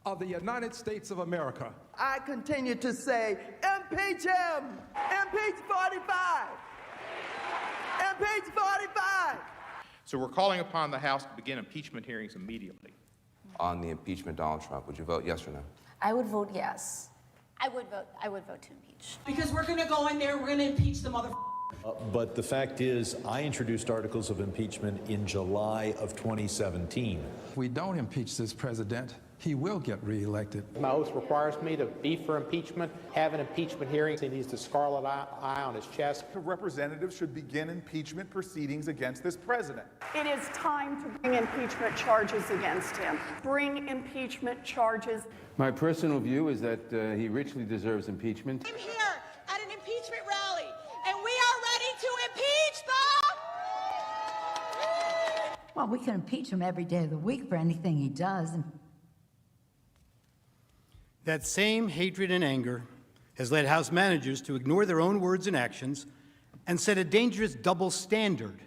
of the United States of America. I continue to say, impeach him! Impeach 45! Impeach 45! So we're calling upon the House to begin impeachment hearings immediately. On the impeachment of Donald Trump, would you vote yes or no? I would vote yes. I would vote to impeach. Because we're going to go in there, we're going to impeach the mother. But the fact is, I introduced articles of impeachment in July of 2017. If we don't impeach this president, he will get reelected. My oath requires me to be for impeachment, have an impeachment hearing. He needs the scarlet eye on his chest. Representatives should begin impeachment proceedings against this president. It is time to bring impeachment charges against him. Bring impeachment charges. My personal view is that he richly deserves impeachment. I'm here at an impeachment rally, and we are ready to impeach them! Well, we can impeach him every day of the week for anything he does. That same hatred and anger has led House managers to ignore their own words and actions and set a dangerous double standard.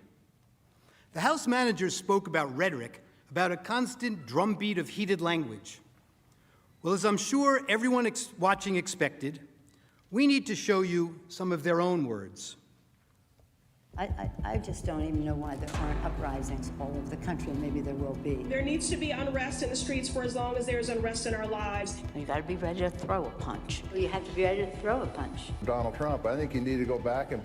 The House managers spoke about rhetoric, about a constant drumbeat of heated language. Well, as I'm sure everyone watching expected, we need to show you some of their own words. I just don't even know why there aren't uprisings all over the country, and maybe there will be. There needs to be unrest in the streets for as long as there's unrest in our lives. You got to be ready to throw a punch. You have to be ready to throw a punch. Donald Trump, I think you need to go back and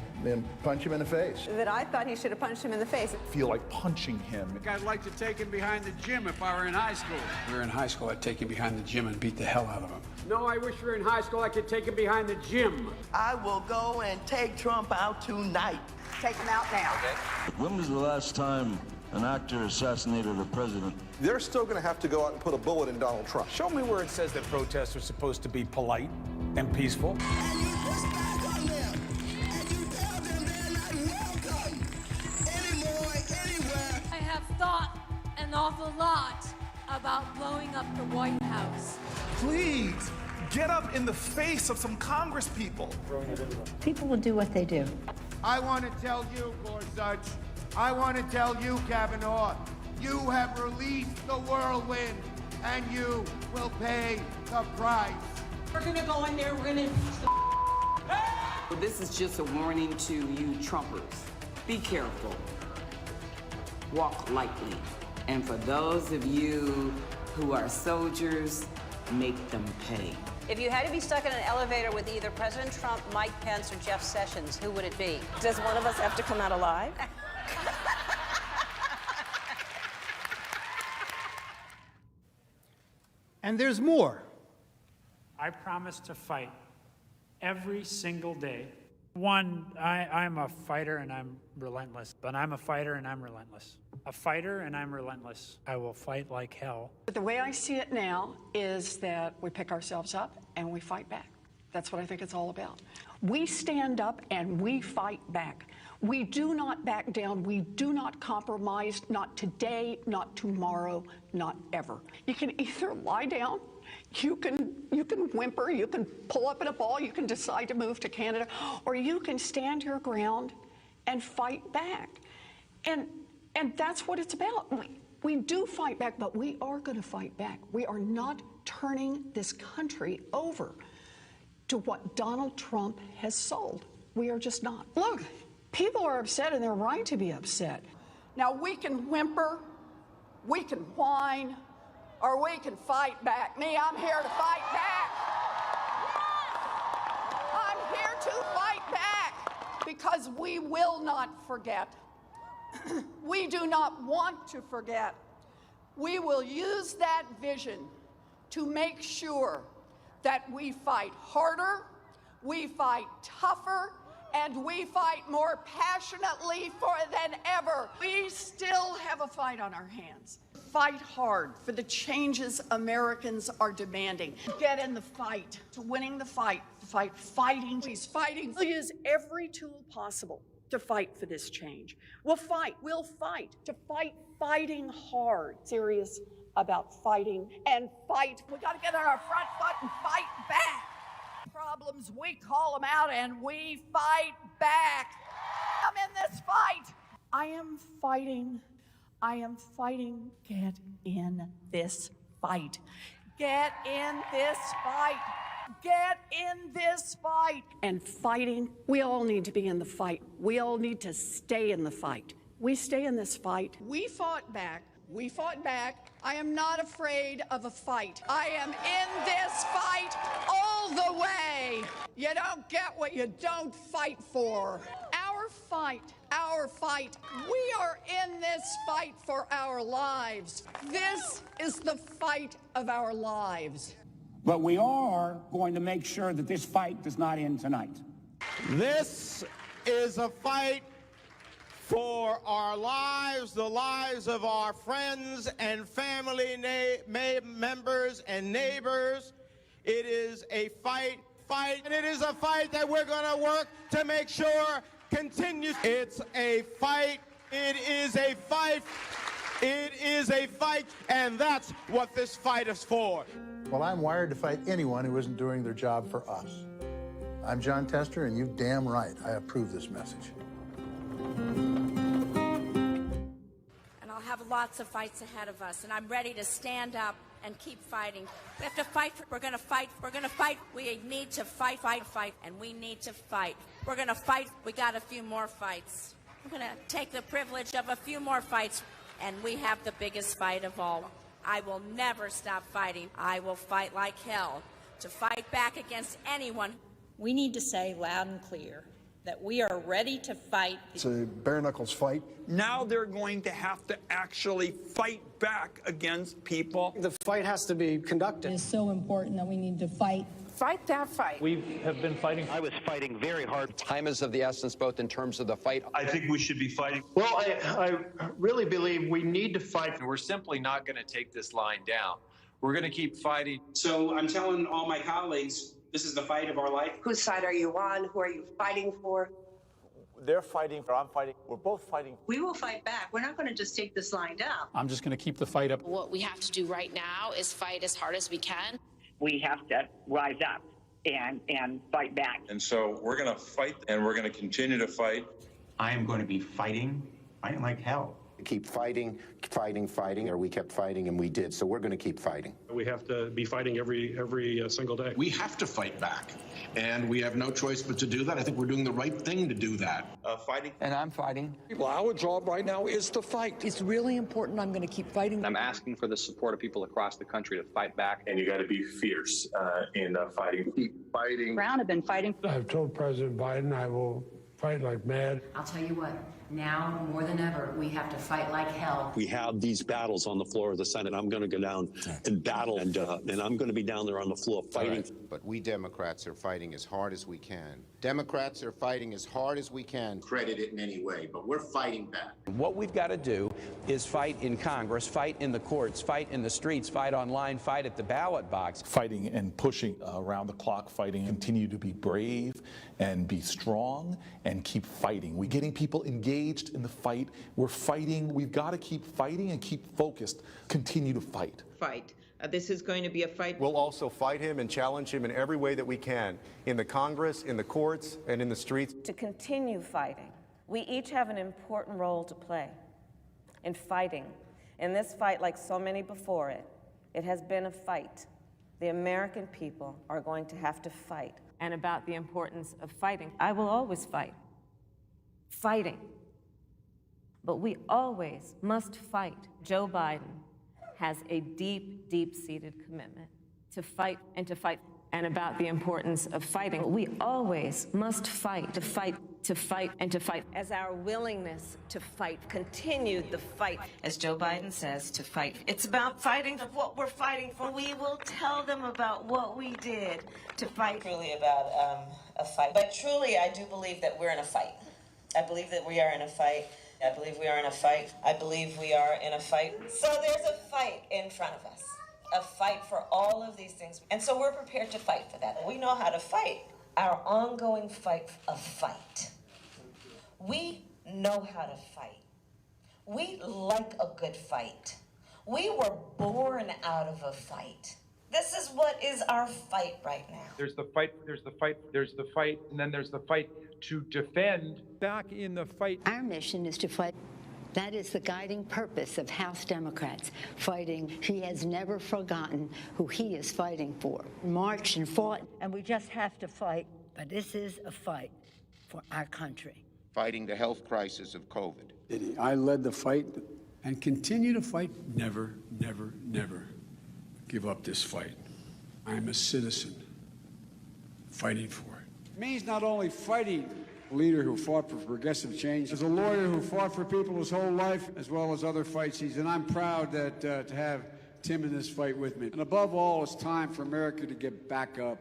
punch him in the face. That I thought he should have punched him in the face. Feel like punching him. I'd like to take him behind the gym if I were in high school. If we were in high school, I'd take him behind the gym and beat the hell out of him. No, I wish we were in high school, I could take him behind the gym. I will go and take Trump out tonight. Take him out now. When was the last time an actor assassinated a president? They're still going to have to go out and put a bullet in Donald Trump. Show me where it says that protests are supposed to be polite and peaceful. I have thought an awful lot about blowing up the White House. Please, get up in the face of some Congress people. People will do what they do. I want to tell you, Gorsuch, I want to tell you, Kavanaugh, you have released the whirlwind, and you will pay the price. We're going to go in there, we're going to impeach them. Well, this is just a warning to you Trumpers. Be careful. Walk lightly. And for those of you who are soldiers, make them pay. If you had to be stuck in an elevator with either President Trump, Mike Pence, or Jeff Sessions, who would it be? Does one of us have to come out alive? And there's more. I promise to fight every single day. One, I'm a fighter and I'm relentless, but I'm a fighter and I'm relentless. A fighter and I'm relentless. I will fight like hell. But the way I see it now is that we pick ourselves up and we fight back. That's what I think it's all about. We stand up and we fight back. We do not back down. We do not compromise, not today, not tomorrow, not ever. You can either lie down, you can whimper, you can pull up in a ball, you can decide to move to Canada, or you can stand your ground and fight back. And that's what it's about. We do fight back, but we are going to fight back. We are not turning this country over to what Donald Trump has sold. We are just not. Look, people are upset, and they're right to be upset. Now, we can whimper, we can whine, or we can fight back. Me, I'm here to fight back. I'm here to fight back because we will not forget. We do not want to forget. We will use that vision to make sure that we fight harder, we fight tougher, and we fight more passionately than ever. We still have a fight on our hands. Fight hard for the changes Americans are demanding. Get in the fight. To winning the fight, fighting. He's fighting. We'll use every tool possible to fight for this change. We'll fight to fighting hard. Serious about fighting and fight. We got to get on our front foot and fight back. Problems, we call them out and we fight back. I'm in this fight. I am fighting. Get in this fight. Get in this fight. Get in this fight. And fighting, we all need to be in the fight. We all need to stay in the fight. We stay in this fight. We fought back. We fought back. I am not afraid of a fight. I am in this fight all the way. You don't get what you don't fight for. Our fight. We are in this fight for our lives. This is the fight of our lives. But we are going to make sure that this fight does not end tonight. This is a fight for our lives, the lives of our friends and family members and neighbors. It is a fight, and it is a fight that we're going to work to make sure continues. It's a fight. It is a fight. It is a fight, and that's what this fight is for. Well, I'm wired to fight anyone who isn't doing their job for us. I'm John Tester, and you damn right I approve this message. And I'll have lots of fights ahead of us, and I'm ready to stand up and keep fighting. We have to fight. We're going to fight. We're going to fight. We need to fight, and we need to fight. We're going to fight. We got a few more fights. We're going to take the privilege of a few more fights, and we have the biggest fight of all. I will never stop fighting. I will fight like hell to fight back against anyone. We need to say loud and clear that we are ready to fight. It's a bare-knuckles fight. Now they're going to have to actually fight back against people. The fight has to be conducted. It's so important that we need to fight. Fight that fight. We have been fighting. I was fighting very hard. Time is of the essence, both in terms of the fight. I think we should be fighting. Well, I really believe we need to fight. We're simply not going to take this line down. We're going to keep fighting. So I'm telling all my colleagues, this is the fight of our life. Whose side are you on? Who are you fighting for? They're fighting, I'm fighting. We're both fighting. We will fight back. We're not going to just take this line down. I'm just going to keep the fight up. What we have to do right now is fight as hard as we can. We have to rise up and fight back. And so we're going to fight, and we're going to continue to fight. I am going to be fighting like hell. Keep fighting, or we kept fighting, and we did. So we're going to keep fighting. We have to be fighting every single day. We have to fight back, and we have no choice but to do that. I think we're doing the right thing to do that. Fighting. And I'm fighting. Well, our job right now is to fight. It's really important. I'm going to keep fighting. I'm asking for the support of people across the country to fight back. And you got to be fierce in fighting. Keep fighting. Brown have been fighting. I've told President Biden I will fight like mad. I'll tell you what, now more than ever, we have to fight like hell. We have these battles on the floor of the Senate. I'm going to go down and battle, and I'm going to be down there on the floor fighting. Right. But we Democrats are fighting as hard as we can. Democrats are fighting as hard as we can. Credit it in any way, but we're fighting back. What we've got to do is fight in Congress, fight in the courts, fight in the streets, fight online, fight at the ballot box. Fighting and pushing around the clock, fighting, continue to be brave and be strong and keep fighting. We're getting people engaged in the fight. We're fighting. We've got to keep fighting and keep focused. Continue to fight. Fight. This is going to be a fight. We'll also fight him and challenge him in every way that we can, in the Congress, in the courts, and in the streets. To continue fighting, we each have an important role to play in fighting. In this fight, like so many before it, it has been a fight. The American people are going to have to fight. And about the importance of fighting, I will always fight. Fighting. But we always must fight. Joe Biden has a deep, deep-seated commitment to fight and to fight. And about the importance of fighting, we always must fight, to fight, to fight, and to fight. As our willingness to fight continued the fight, as Joe Biden says, to fight. It's about fighting for what we're fighting for. We will tell them about what we did to fight. Really about a fight. But truly, I do believe that we're in a fight. I believe that we are in a fight. I believe we are in a fight. I believe we are in a fight. So there's a fight in front of us. A fight for all of these things. And so we're prepared to fight for that. We know how to fight. Our ongoing fight of fight. We know how to fight. We like a good fight. We were born out of a fight. This is what is our fight right now. There's the fight, there's the fight, there's the fight, and then there's the fight to defend. Back in the fight. Our mission is to fight. That is the guiding purpose of House Democrats, fighting. He has never forgotten who he is fighting for. Marched and fought, and we just have to fight. But this is a fight for our country. Fighting the health crisis of COVID. I led the fight and continue to fight. Never, never, never give up this fight. I'm a citizen fighting for it. It means not only fighting a leader who fought for progressive change, as a lawyer who fought for people his whole life, as well as other fights and I'm proud that to have Tim in this fight with me. And above all, it's time for America to get back up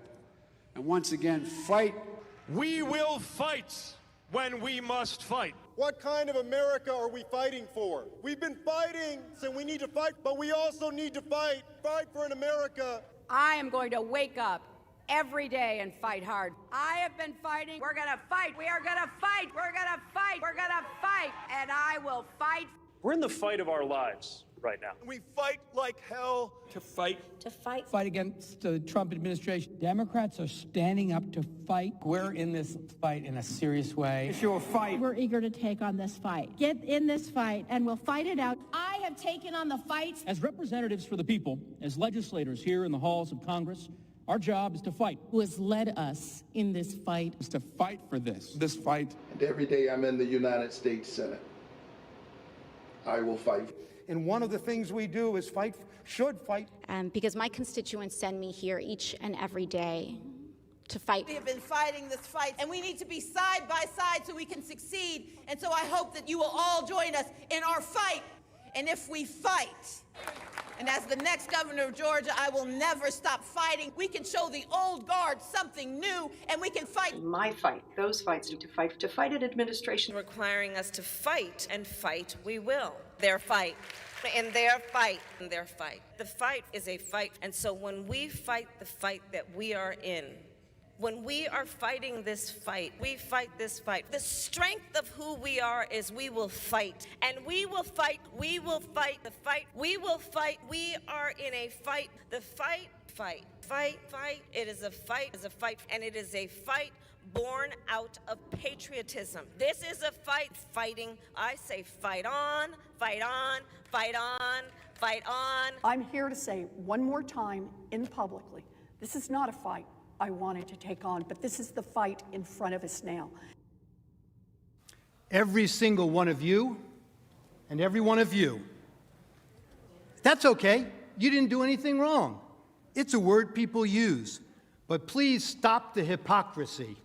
and once again fight. We will fight when we must fight. What kind of America are we fighting for? We've been fighting, so we need to fight, but we also need to fight for an America. I am going to wake up every day and fight hard. I have been fighting. We're going to fight. We are going to fight. We're going to fight. We're going to fight. And I will fight. We're in the fight of our lives right now. We fight like hell. To fight. To fight. Fight against the Trump administration. Democrats are standing up to fight. We're in this fight in a serious way. It's your fight. We're eager to take on this fight. Get in this fight, and we'll fight it out. I have taken on the fight. As representatives for the people, as legislators here in the halls of Congress, our job is to fight. Who has led us in this fight? Is to fight for this fight. And every day I'm in the United States Senate, I will fight. And one of the things we do is fight, should fight. Because my constituents send me here each and every day to fight. We have been fighting this fight, and we need to be side by side so we can succeed. And so I hope that you will all join us in our fight. And if we fight, and as the next governor of Georgia, I will never stop fighting. We can show the old guard something new, and we can fight. My fight, those fights need to fight an administration Requiring us to fight, and fight we will. Their fight. In their fight. In their fight. The fight is a fight. And so when we fight the fight that we are in, when we are fighting this fight, we fight this fight. The strength of who we are is we will fight. And we will fight. We will fight the fight. We will fight. We are in a fight. The fight. Fight. Fight. Fight. It is a fight. It is a fight. And it is a fight born out of patriotism. This is a fight. Fighting. I say fight on. Fight on. Fight on. Fight on. I'm here to say one more time in publicly, this is not a fight I wanted to take on, but this is the fight in front of us now. Every single one of you and every one of you. That's okay. You didn't do anything wrong. It's a word people use. But please stop the hypocrisy.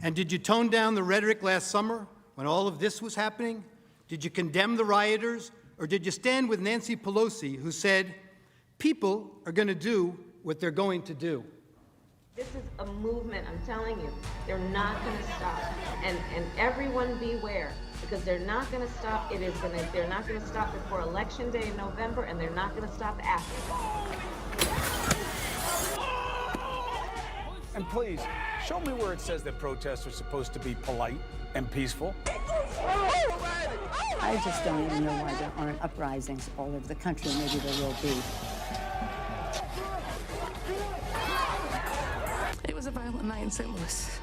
And did you tone down the rhetoric last summer when all of this was happening? Did you condemn the rioters? Or did you stand with Nancy Pelosi, who said, people are going to do what they're going to do? This is a movement, I'm telling you. They're not going to stop. And everyone beware, because they're not going to stop. They're not going to stop before Election Day in November, and they're not going to stop after. And please, show me where it says that protests are supposed to be polite and peaceful. I just don't even know why there aren't uprisings all over the country. Maybe there will be. It was a violent night in St. Louis.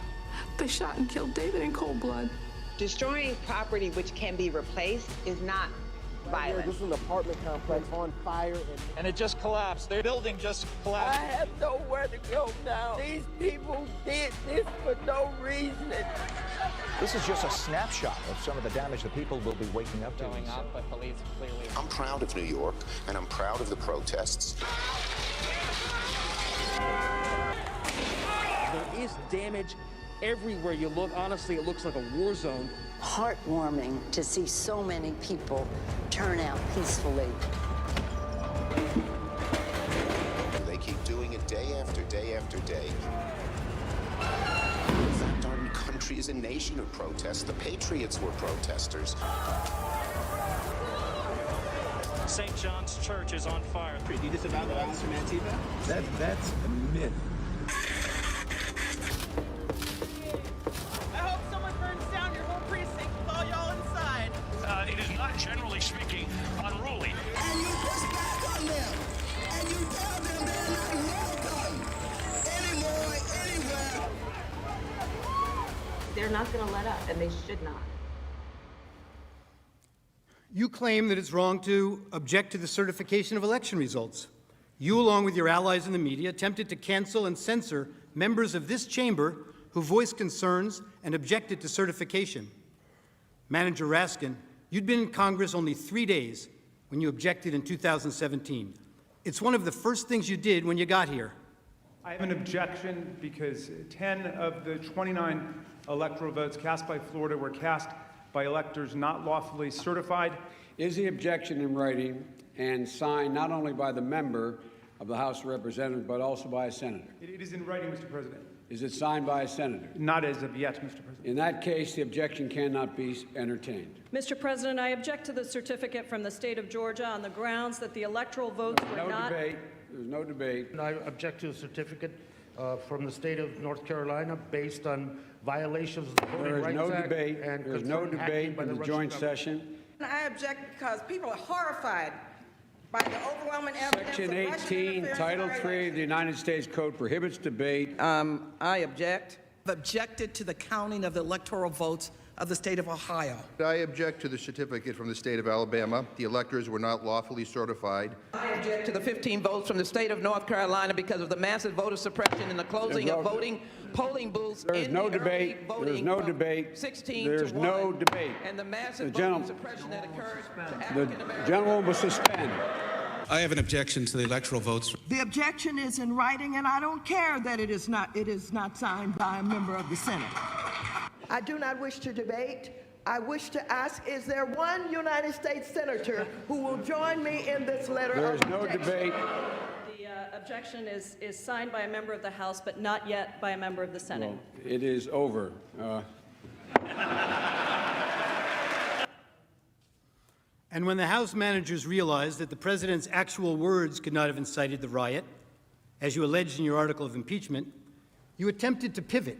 They shot and killed David in cold blood. Destroying property which can be replaced is not violent. This is an apartment complex on fire. And it just collapsed. Their building just collapsed. I have nowhere to go now. These people did this for no reason. This is just a snapshot of some of the damage that people will be waking up to. Going up, but police clearly. I'm proud of New York, and I'm proud of the protests. There is damage everywhere you look. Honestly, it looks like a war zone. Heartwarming to see so many people turn out peacefully. They keep doing it day after day after day. In fact, our country is a nation of protests. The Patriots were protesters. St. John's Church is on fire. Do you disavow the violence from Antifa? That's a myth. I hope someone burns down your whole precinct with all y'all inside. It is not, generally speaking, unruly. And you push back on them. And you tell them they're not welcome anymore, anywhere. They're not going to let up, and they should not. You claim that it's wrong to object to the certification of election results. You, along with your allies in the media, attempted to cancel and censor members of this chamber who voiced concerns and objected to certification. Manager Raskin, you'd been in Congress only 3 days when you objected in 2017. It's one of the first things you did when you got here. I have an objection because 10 of the 29 electoral votes cast by Florida were cast by electors not lawfully certified. Is the objection in writing and signed not only by the member of the House of Representatives, but also by a senator? It is in writing, Mr. President. Is it signed by a senator? Not as of yet, Mr. President. In that case, the objection cannot be entertained. Mr. President, I object to the certificate from the state of Georgia on the grounds that the electoral votes were not... Debate. There's no debate. I object to a certificate from the state of North Carolina based on violations of the Voting Rights Act. There's no debate in the joint session. I object because people are horrified by the overwhelming evidence. Section 18, Title 3 of the United States Code prohibits debate. I object. I've objected to the counting of the electoral votes of the state of Ohio. I object to the certificate from the state of Alabama. The electors were not lawfully certified. I object to the 15 votes from the state of North Carolina because of the massive voter suppression and the closing of polling booths. There's no debate. There's no debate. 16 There's to 1, no debate. And the massive voter suppression that occurred to African Americans. The gentleman will suspend. I have an objection to the electoral votes. The objection is in writing, and I don't care that it is not signed by a member of the Senate. I do not wish to debate. I wish to ask, is there one United States senator who will join me in this letter of objection? There is no debate. The objection is signed by a member of the House, but not yet by a member of the Senate. Well, it is over. And when the House managers realized that the president's actual words could not have incited the riot, as you alleged in your article of impeachment, you attempted to pivot.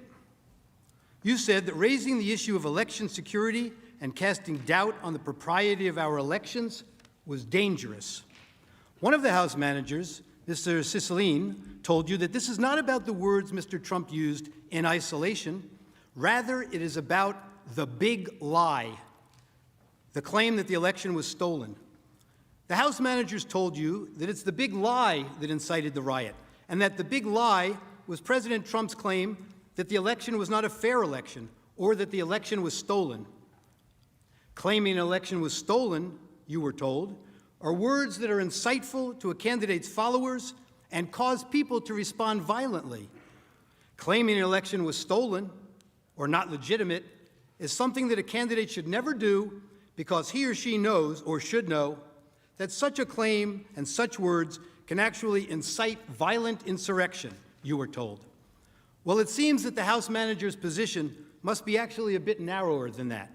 You said that raising the issue of election security and casting doubt on the propriety of our elections was dangerous. One of the House managers, Mr. Cicilline, told you that this is not about the words Mr. Trump used in isolation. Rather, it is about the big lie, the claim that the election was stolen. The House managers told you that it's the big lie that incited the riot, and that the big lie was President Trump's claim that the election was not a fair election or that the election was stolen. Claiming an election was stolen, you were told, are words that are insightful to a candidate's followers and cause people to respond violently. Claiming an election was stolen or not legitimate is something that a candidate should never do because he or she knows or should know that such a claim and such words can actually incite violent insurrection, you were told. Well, it seems that the House manager's position must be actually a bit narrower than that.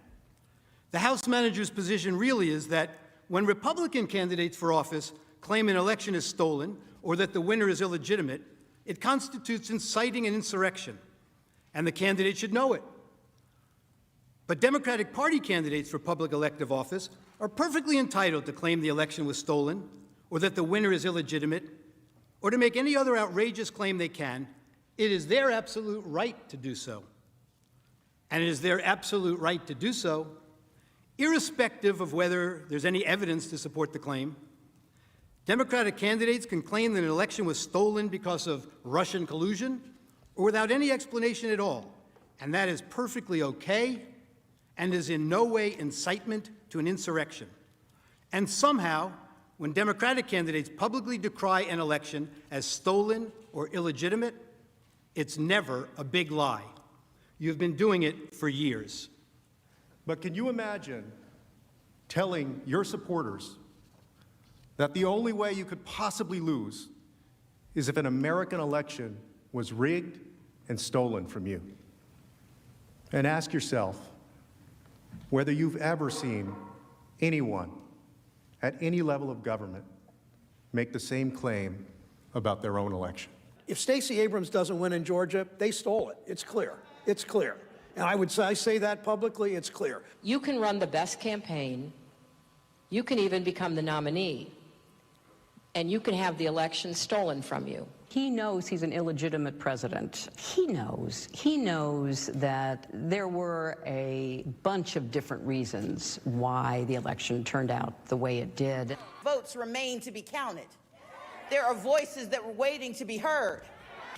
The House manager's position really is that when Republican candidates for office claim an election is stolen or that the winner is illegitimate, it constitutes inciting an insurrection, and the candidate should know it. But Democratic Party candidates for public elective office are perfectly entitled to claim the election was stolen or that the winner is illegitimate or to make any other outrageous claim they can. It is their absolute right to do so. And it is their absolute right to do so, irrespective of whether there's any evidence to support the claim. Democratic candidates can claim that an election was stolen because of Russian collusion or without any explanation at all. And that is perfectly okay and is in no way incitement to an insurrection. And somehow, when Democratic candidates publicly decry an election as stolen or illegitimate, it's never a big lie. You've been doing it for years. But can you imagine telling your supporters that the only way you could possibly lose is if an American election was rigged and stolen from you? And ask yourself whether you've ever seen anyone at any level of government make the same claim about their own election. If Stacey Abrams doesn't win in Georgia, they stole it. It's clear. It's clear. And I say that publicly, it's clear. You can run the best campaign. You can even become the nominee. and you can have the election stolen from you. He knows he's an illegitimate president. He knows that there were a bunch of different reasons why the election turned out the way it did. Votes remain to be counted. There are voices that were waiting to be heard.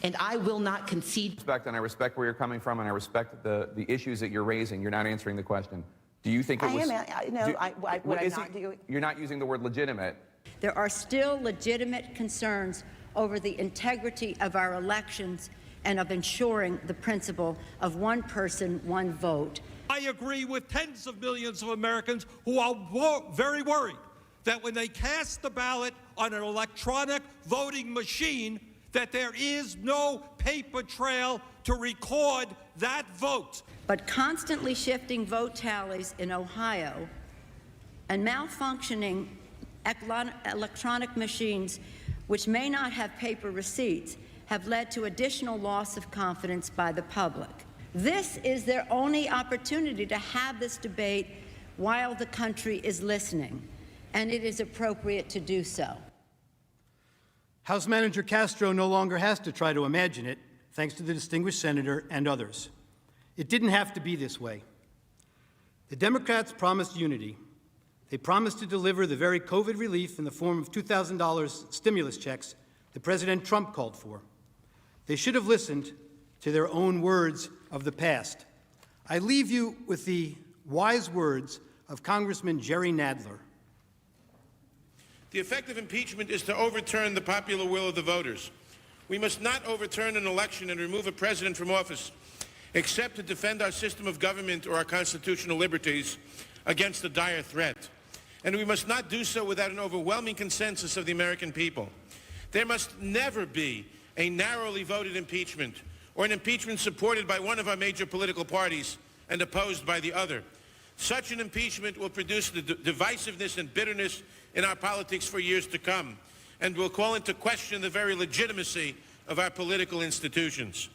And I will not concede. And I respect where you're coming from, and I respect the issues that you're raising. You're not answering the question. Do you think it was... You're not using the word legitimate. There are still legitimate concerns over the integrity of our elections and of ensuring the principle of one person, one vote. I agree with tens of millions of Americans who are very worried that when they cast the ballot on an electronic voting machine, that there is no paper trail to record that vote. But constantly shifting vote tallies in Ohio and malfunctioning electronic machines which may not have paper receipts have led to additional loss of confidence by the public. This is their only opportunity to have this debate while the country is listening, and it is appropriate to do so. House Manager Castro no longer has to try to imagine it, thanks to the distinguished senator and others. It didn't have to be this way. The Democrats promised unity. They promised to deliver the very COVID relief in the form of $2,000 stimulus checks that President Trump called for. They should have listened to their own words of the past. I leave you with the wise words of Congressman Jerry Nadler. The effect of impeachment is to overturn the popular will of the voters. We must not overturn an election and remove a president from office, except to defend our system of government or our constitutional liberties against a dire threat. And we must not do so without an overwhelming consensus of the American people. There must never be a narrowly voted impeachment or an impeachment supported by one of our major political parties and opposed by the other. Such an impeachment will produce the divisiveness and bitterness in our politics for years to come and will call into question the very legitimacy of our political institutions.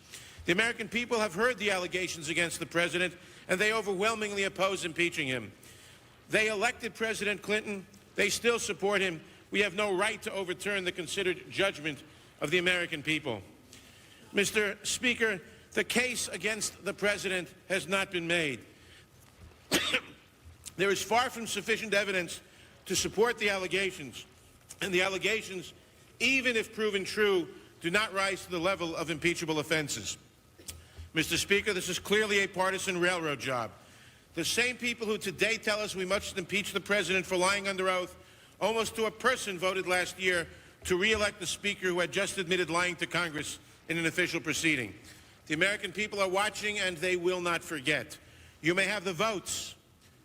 The American people have heard the allegations against the president, and they overwhelmingly oppose impeaching him. They elected President Clinton. They still support him. We have no right to overturn the considered judgment of the American people. Mr. Speaker, the case against the president has not been made. There is far from sufficient evidence to support the allegations, and the allegations, even if proven true, do not rise to the level of impeachable offenses. Mr. Speaker, this is clearly a partisan railroad job. The same people who today tell us we must impeach the president for lying under oath, almost to a person voted last year to re-elect the speaker who had just admitted lying to Congress in an official proceeding. The American people are watching, and they will not forget. You may have the votes,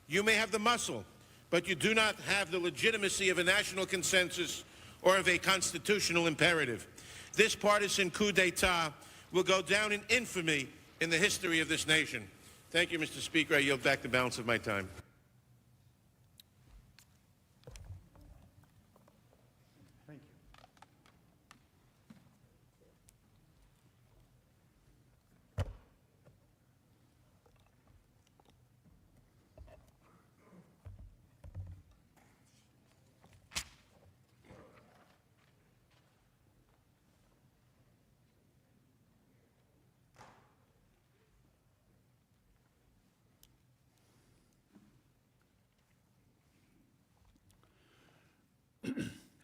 you may have the muscle, but you do not have the legitimacy of a national consensus or of a constitutional imperative. This partisan coup d'etat will go down in infamy in the history of this nation. Thank you, Mr. Speaker. I yield back the balance of my time. Thank you.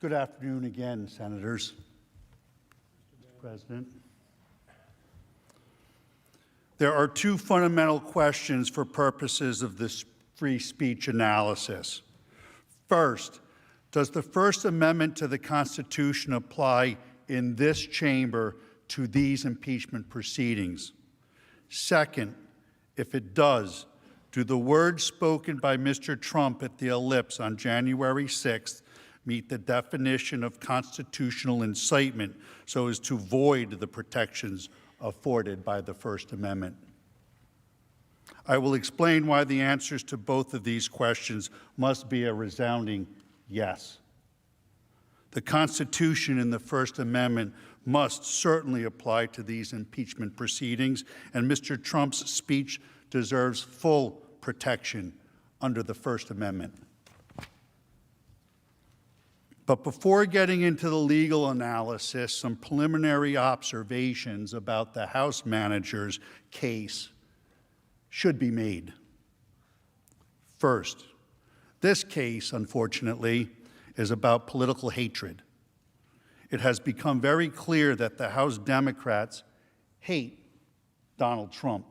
Good afternoon again, Senators. Mr. President. There are two fundamental questions for purposes of this free speech analysis. First, does the First Amendment to the Constitution apply in this chamber to these impeachment proceedings? Second, if it does, do the words spoken by Mr. Trump at the Ellipse on January 6th meet the definition of constitutional incitement so as to void the protections afforded by the First Amendment? I will explain why the answers to both of these questions must be a resounding yes. The Constitution and the First Amendment must certainly apply to these impeachment proceedings, and Mr. Trump's speech deserves full protection under the First Amendment. But before getting into the legal analysis, some preliminary observations about the House manager's case should be made. First, this case, unfortunately, is about political hatred. It has become very clear that the House Democrats hate Donald Trump.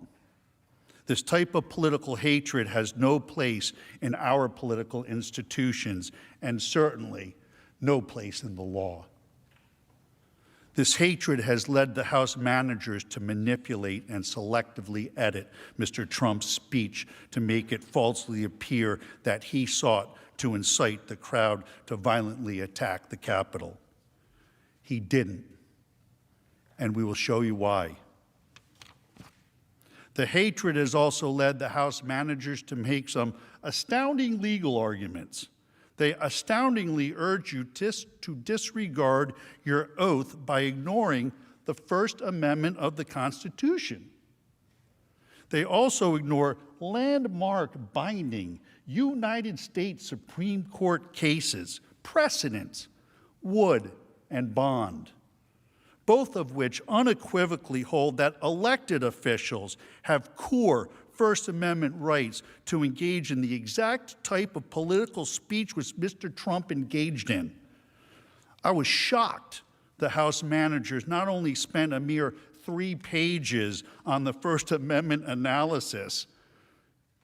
This type of political hatred has no place in our political institutions, and certainly no place in the law. This hatred has led the House managers to manipulate and selectively edit Mr. Trump's speech to make it falsely appear that he sought to incite the crowd to violently attack the Capitol. He didn't, and we will show you why. The hatred has also led the House managers to make some astounding legal arguments. They astoundingly urge you to disregard your oath by ignoring the First Amendment of the Constitution. They also ignore landmark binding United States Supreme Court cases, precedents, Wood and Bond, both of which unequivocally hold that elected officials have core First Amendment rights to engage in the exact type of political speech which Mr. Trump engaged in. I was shocked the House managers not only spent a mere 3 pages on the First Amendment analysis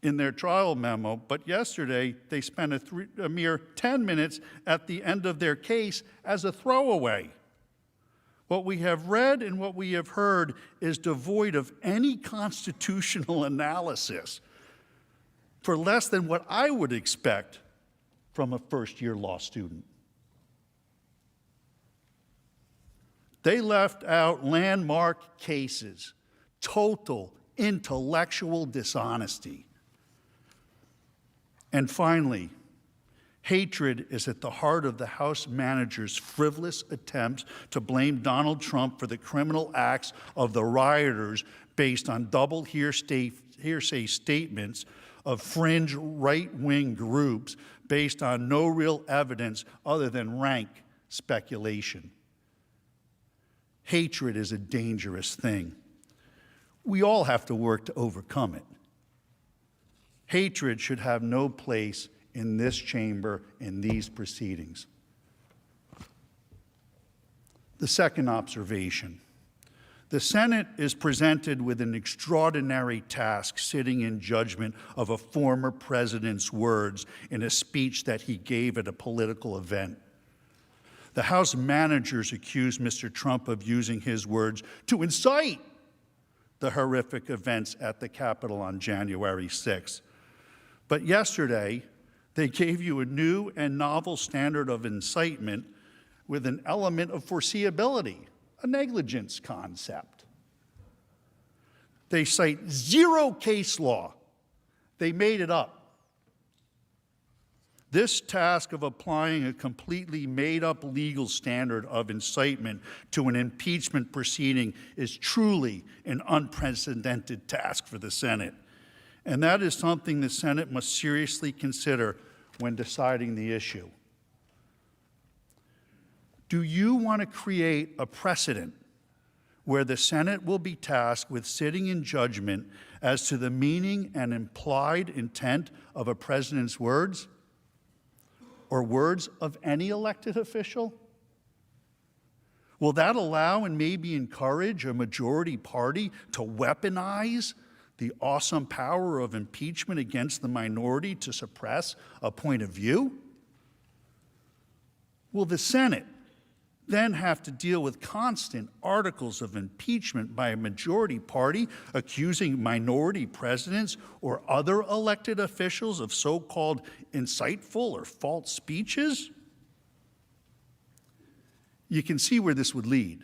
in their trial memo, but yesterday they spent a mere 10 minutes at the end of their case as a throwaway. What we have read and what we have heard is devoid of any constitutional analysis for less than what I would expect from a first-year law student. They left out landmark cases, total intellectual dishonesty. And finally, hatred is at the heart of the House managers' frivolous attempts to blame Donald Trump for the criminal acts of the rioters based on double hearsay statements of fringe right-wing groups based on no real evidence other than rank speculation. Hatred is a dangerous thing. We all have to work to overcome it. Hatred should have no place in this chamber, in these proceedings. The second observation. The Senate is presented with an extraordinary task sitting in judgment of a former president's words in a speech that he gave at a political event. The House managers accused Mr. Trump of using his words to incite the horrific events at the Capitol on January 6th. But yesterday, they gave you a new and novel standard of incitement with an element of foreseeability, a negligence concept. They cite 0 case law. They made it up. This task of applying a completely made-up legal standard of incitement to an impeachment proceeding is truly an unprecedented task for the Senate. And that is something the Senate must seriously consider when deciding the issue. Do you want to create a precedent where the Senate will be tasked with sitting in judgment as to the meaning and implied intent of a president's words or words of any elected official? Will that allow and maybe encourage a majority party to weaponize the awesome power of impeachment against the minority to suppress a point of view? Will the Senate then have to deal with constant articles of impeachment by a majority party accusing minority presidents or other elected officials of so-called insightful or false speeches? You can see where this would lead.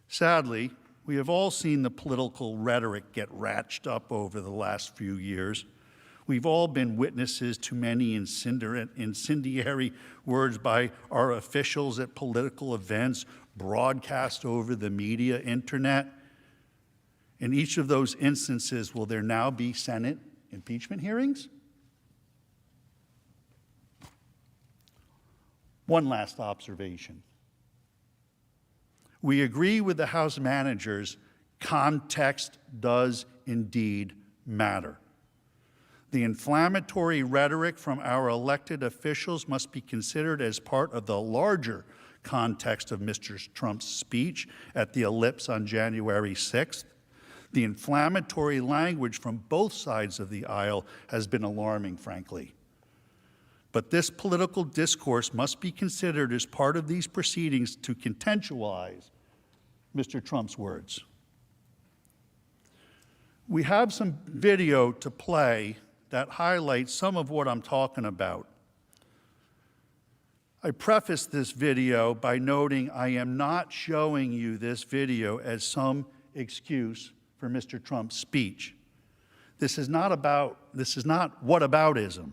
Sadly, we have all seen the political rhetoric get ratcheted up over the last few years. We've all been witnesses to many incendiary words by our officials at political events, broadcast over the media, internet. In each of those instances, will there now be Senate impeachment hearings? One last observation. We agree with the House managers, context does indeed matter. The inflammatory rhetoric from our elected officials must be considered as part of the larger context of Mr. Trump's speech at the Ellipse on January 6th. The inflammatory language from both sides of the aisle has been alarming, frankly. But this political discourse must be considered as part of these proceedings to contextualize Mr. Trump's words. We have some video to play that highlights some of what I'm talking about. I preface this video by noting I am not showing you this video as some excuse for Mr. Trump's speech. This is not whataboutism.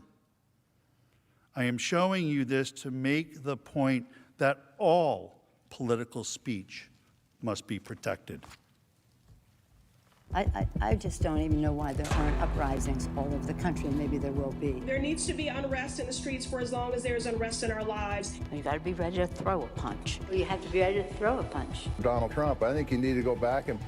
I am showing you this to make the point that all political speech must be protected. I just don't even know why there aren't uprisings all over the country, and maybe there will be. There needs to be unrest in the streets for as long as there's unrest in our lives. You got to be ready to throw a punch. You have to be ready to throw a punch. Donald Trump, I think you need to go back and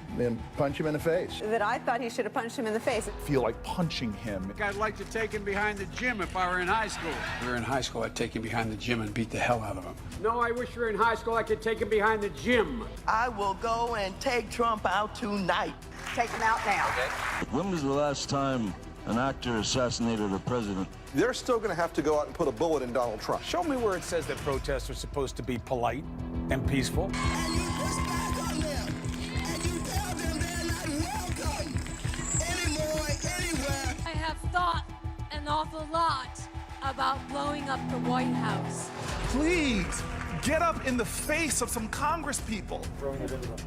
punch him in the face. That I thought he should have punched him in the face. Feel like punching him. I'd like to take him behind the gym if I were in high school. If we were in high school, I'd take him behind the gym and beat the hell out of him. No, I wish we were in high school. I could take him behind the gym. I will go and take Trump out tonight. Take him out now. When was the last time an actor assassinated a president? They're still going to have to go out and put a bullet in Donald Trump. Show me where it says that protests are supposed to be polite and peaceful. And you push back on them, and you tell them they're not welcome anymore, anywhere. I have thought an awful lot about blowing up the White House. Please, get up in the face of some Congress people.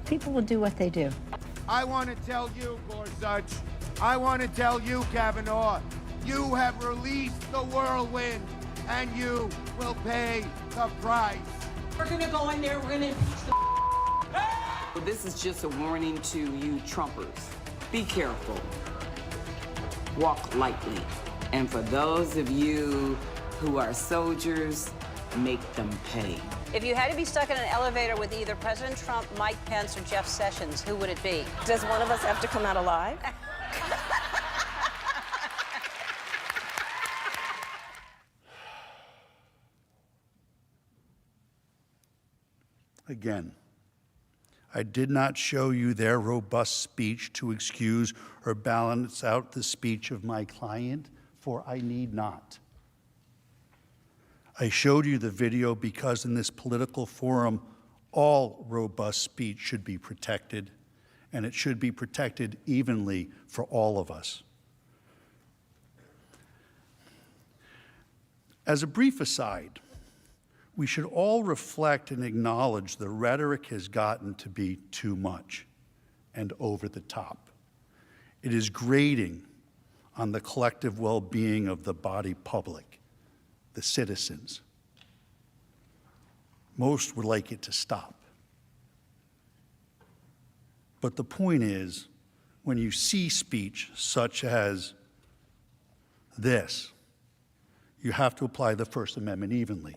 People will do what they do. I want to tell you, Gorsuch, I want to tell you, Kavanaugh, you have released the whirlwind, and you will pay the price. We're going to go in there, we're going to impeach the Well, this is just a warning to you Trumpers. Be careful. Walk lightly. And for those of you who are soldiers, make them pay. If you had to be stuck in an elevator with either President Trump, Mike Pence, or Jeff Sessions, who would it be? Does one of us have to come out alive? Again, I did not show you their robust speech to excuse or balance out the speech of my client, for I need not. I showed you the video because in this political forum, all robust speech should be protected, and it should be protected evenly for all of us. As a brief aside, we should all reflect and acknowledge the rhetoric has gotten to be too much and over the top. It is grating on the collective well-being of the body politic, the citizens. Most would like it to stop. But the point is, when you see speech such as this, you have to apply the First Amendment evenly,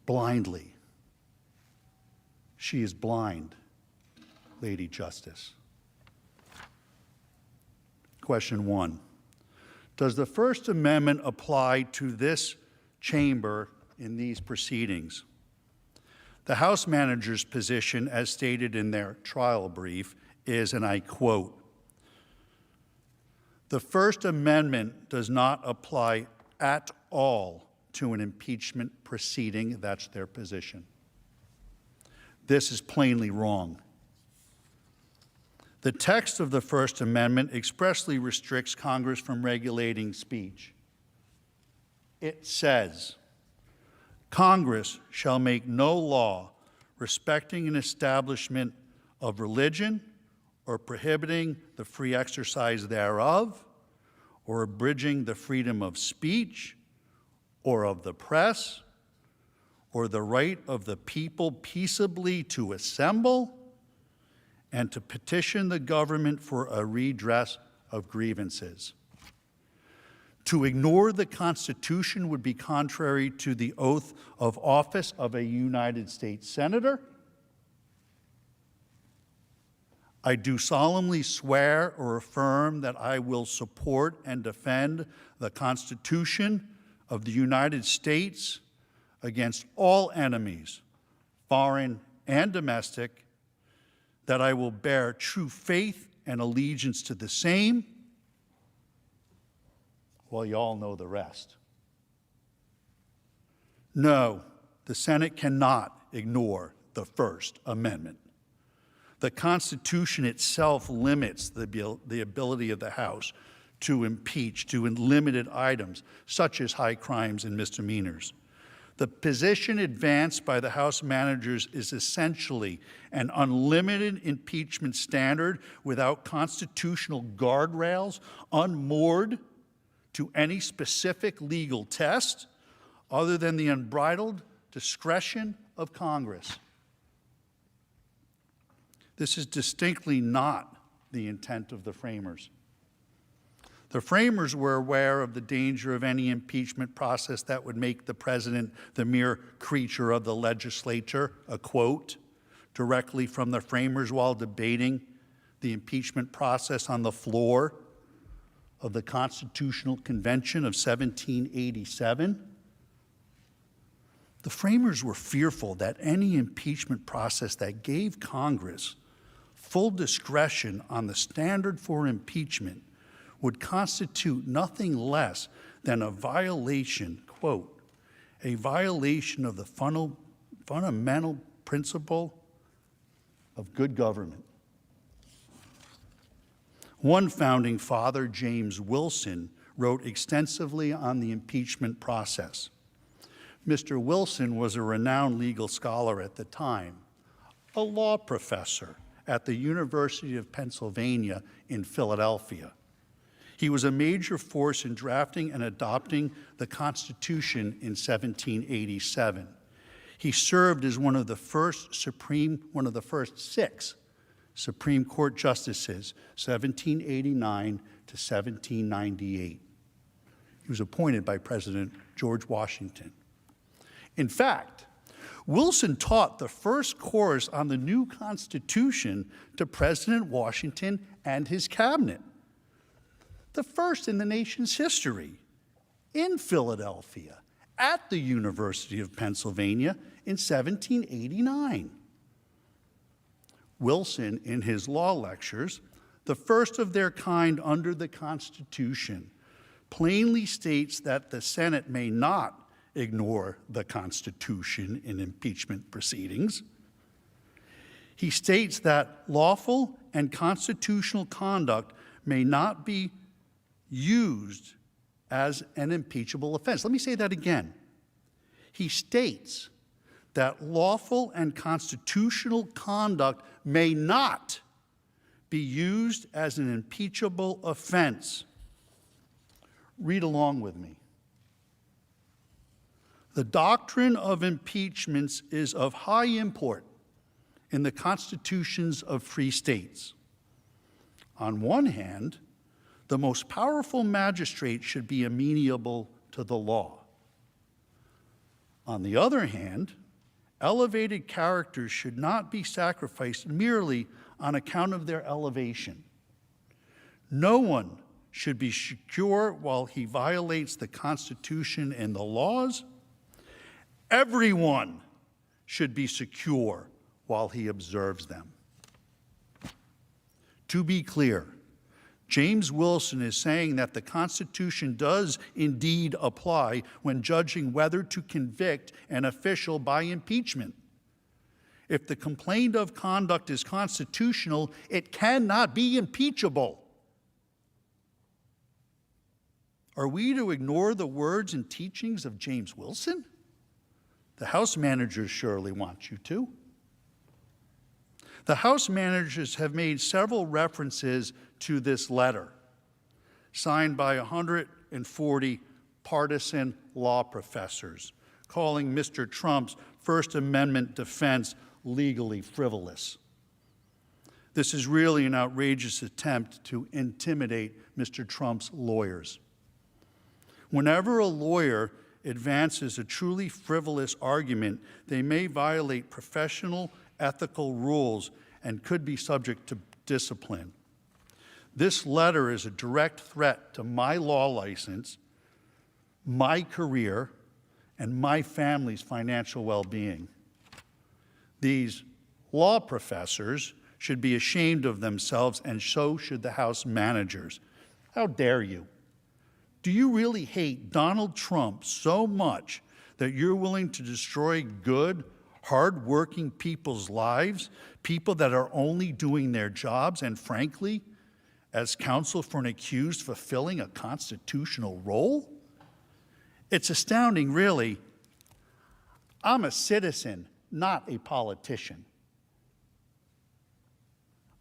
blindly. She is blind, Lady Justice. Question 1. Does the First Amendment apply to this chamber in these proceedings? The House manager's position, as stated in their trial brief, is, and I quote, "The First Amendment does not apply at all to an impeachment proceeding." That's their position. This is plainly wrong. The text of the First Amendment expressly restricts Congress from regulating speech. It says, "Congress shall make no law respecting an establishment of religion or prohibiting the free exercise thereof or abridging the freedom of speech or of the press or the right of the people peaceably to assemble and to petition the government for a redress of grievances." To ignore the Constitution would be contrary to the oath of office of a United States Senator. I do solemnly swear or affirm that I will support and defend the Constitution of the United States against all enemies, foreign and domestic, that I will bear true faith and allegiance to the same. Well, you all know the rest. No, the Senate cannot ignore the First Amendment. The Constitution itself limits the ability of the House to impeach to limited items, such as high crimes and misdemeanors. The position advanced by the House managers is essentially an unlimited impeachment standard without constitutional guardrails, unmoored to any specific legal test other than the unbridled discretion of Congress. This is distinctly not the intent of the framers. The framers were aware of the danger of any impeachment process that would make the president the mere creature of the legislature, a quote directly from the framers while debating the impeachment process on the floor of the Constitutional Convention of 1787. The framers were fearful that any impeachment process that gave Congress full discretion on the standard for impeachment would constitute nothing less than a violation, quote, a violation of the fundamental principle of good government. One founding father, James Wilson, wrote extensively on the impeachment process. Mr. Wilson was a renowned legal scholar at the time, a law professor at the University of Pennsylvania in Philadelphia. He was a major force in drafting and adopting the Constitution in 1787. He served as one of the first six Supreme Court justices, 1789 to 1798. He was appointed by President George Washington. In fact, Wilson taught the first course on the new Constitution to President Washington and his cabinet, the first in the nation's history, in Philadelphia, at the University of Pennsylvania in 1789. Wilson, in his law lectures, the first of their kind under the Constitution, plainly states that the Senate may not ignore the Constitution in impeachment proceedings. He states that lawful and constitutional conduct may not be used as an impeachable offense. Let me say that again. He states that lawful and constitutional conduct may not be used as an impeachable offense. Read along with me. The doctrine of impeachments is of high import in the constitutions of free states. On one hand, the most powerful magistrate should be amenable to the law. On the other hand, elevated characters should not be sacrificed merely on account of their elevation. No one should be secure while he violates the Constitution and the laws. Everyone should be secure while he observes them. To be clear, James Wilson is saying that the Constitution does indeed apply when judging whether to convict an official by impeachment. If the complaint of conduct is constitutional, it cannot be impeachable. Are we to ignore the words and teachings of James Wilson? The House managers surely want you to. The House managers have made several references to this letter, signed by 140 partisan law professors, calling Mr. Trump's First Amendment defense legally frivolous. This is really an outrageous attempt to intimidate Mr. Trump's lawyers. Whenever a lawyer advances a truly frivolous argument, they may violate professional ethical rules and could be subject to discipline. This letter is a direct threat to my law license, my career, and my family's financial well-being. These law professors should be ashamed of themselves, and so should the House managers. How dare you? Do you really hate Donald Trump so much that you're willing to destroy good, hard-working people's lives, people that are only doing their jobs, and frankly, as counsel for an accused fulfilling a constitutional role? It's astounding, really. I'm a citizen, not a politician.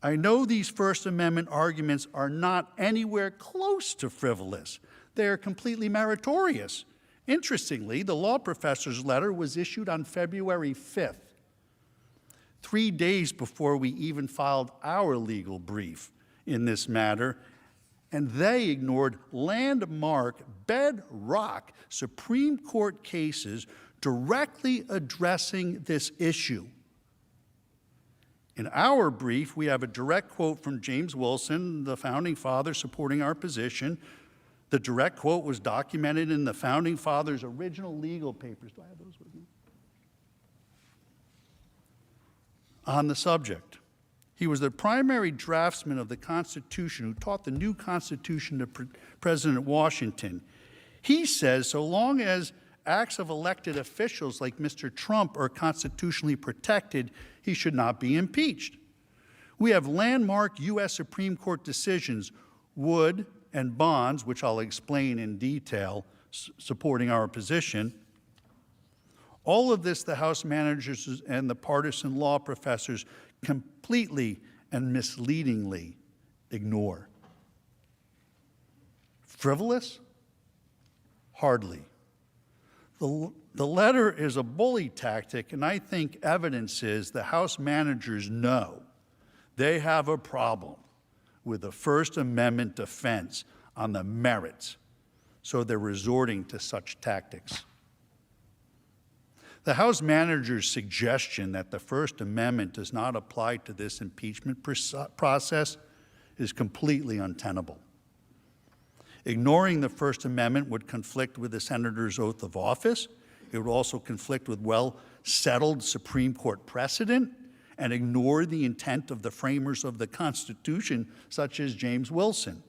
I know these First Amendment arguments are not anywhere close to frivolous. They are completely meritorious. Interestingly, the law professor's letter was issued on February 5th, 3 days before we even filed our legal brief in this matter, and they ignored landmark, bedrock Supreme Court cases directly addressing this issue. In our brief, we have a direct quote from James Wilson, the founding father, supporting our position. The direct quote was documented in the founding fathers' original legal papers. Do I have those with me? On the subject. He was the primary draftsman of the Constitution who taught the new Constitution to President Washington. He says so long as acts of elected officials like Mr. Trump are constitutionally protected, he should not be impeached. We have landmark U.S. Supreme Court decisions, Wood and Bonds, which I'll explain in detail, supporting our position. All of this the House managers and the partisan law professors completely and misleadingly ignore. Frivolous? Hardly. The letter is a bully tactic, and I think evidence is the House managers know they have a problem with the First Amendment defense on the merits, so they're resorting to such tactics. The House manager's suggestion that the First Amendment does not apply to this impeachment process is completely untenable. Ignoring the First Amendment would conflict with the senator's oath of office. It would also conflict with well-settled Supreme Court precedent and ignore the intent of the framers of the Constitution, such as James Wilson.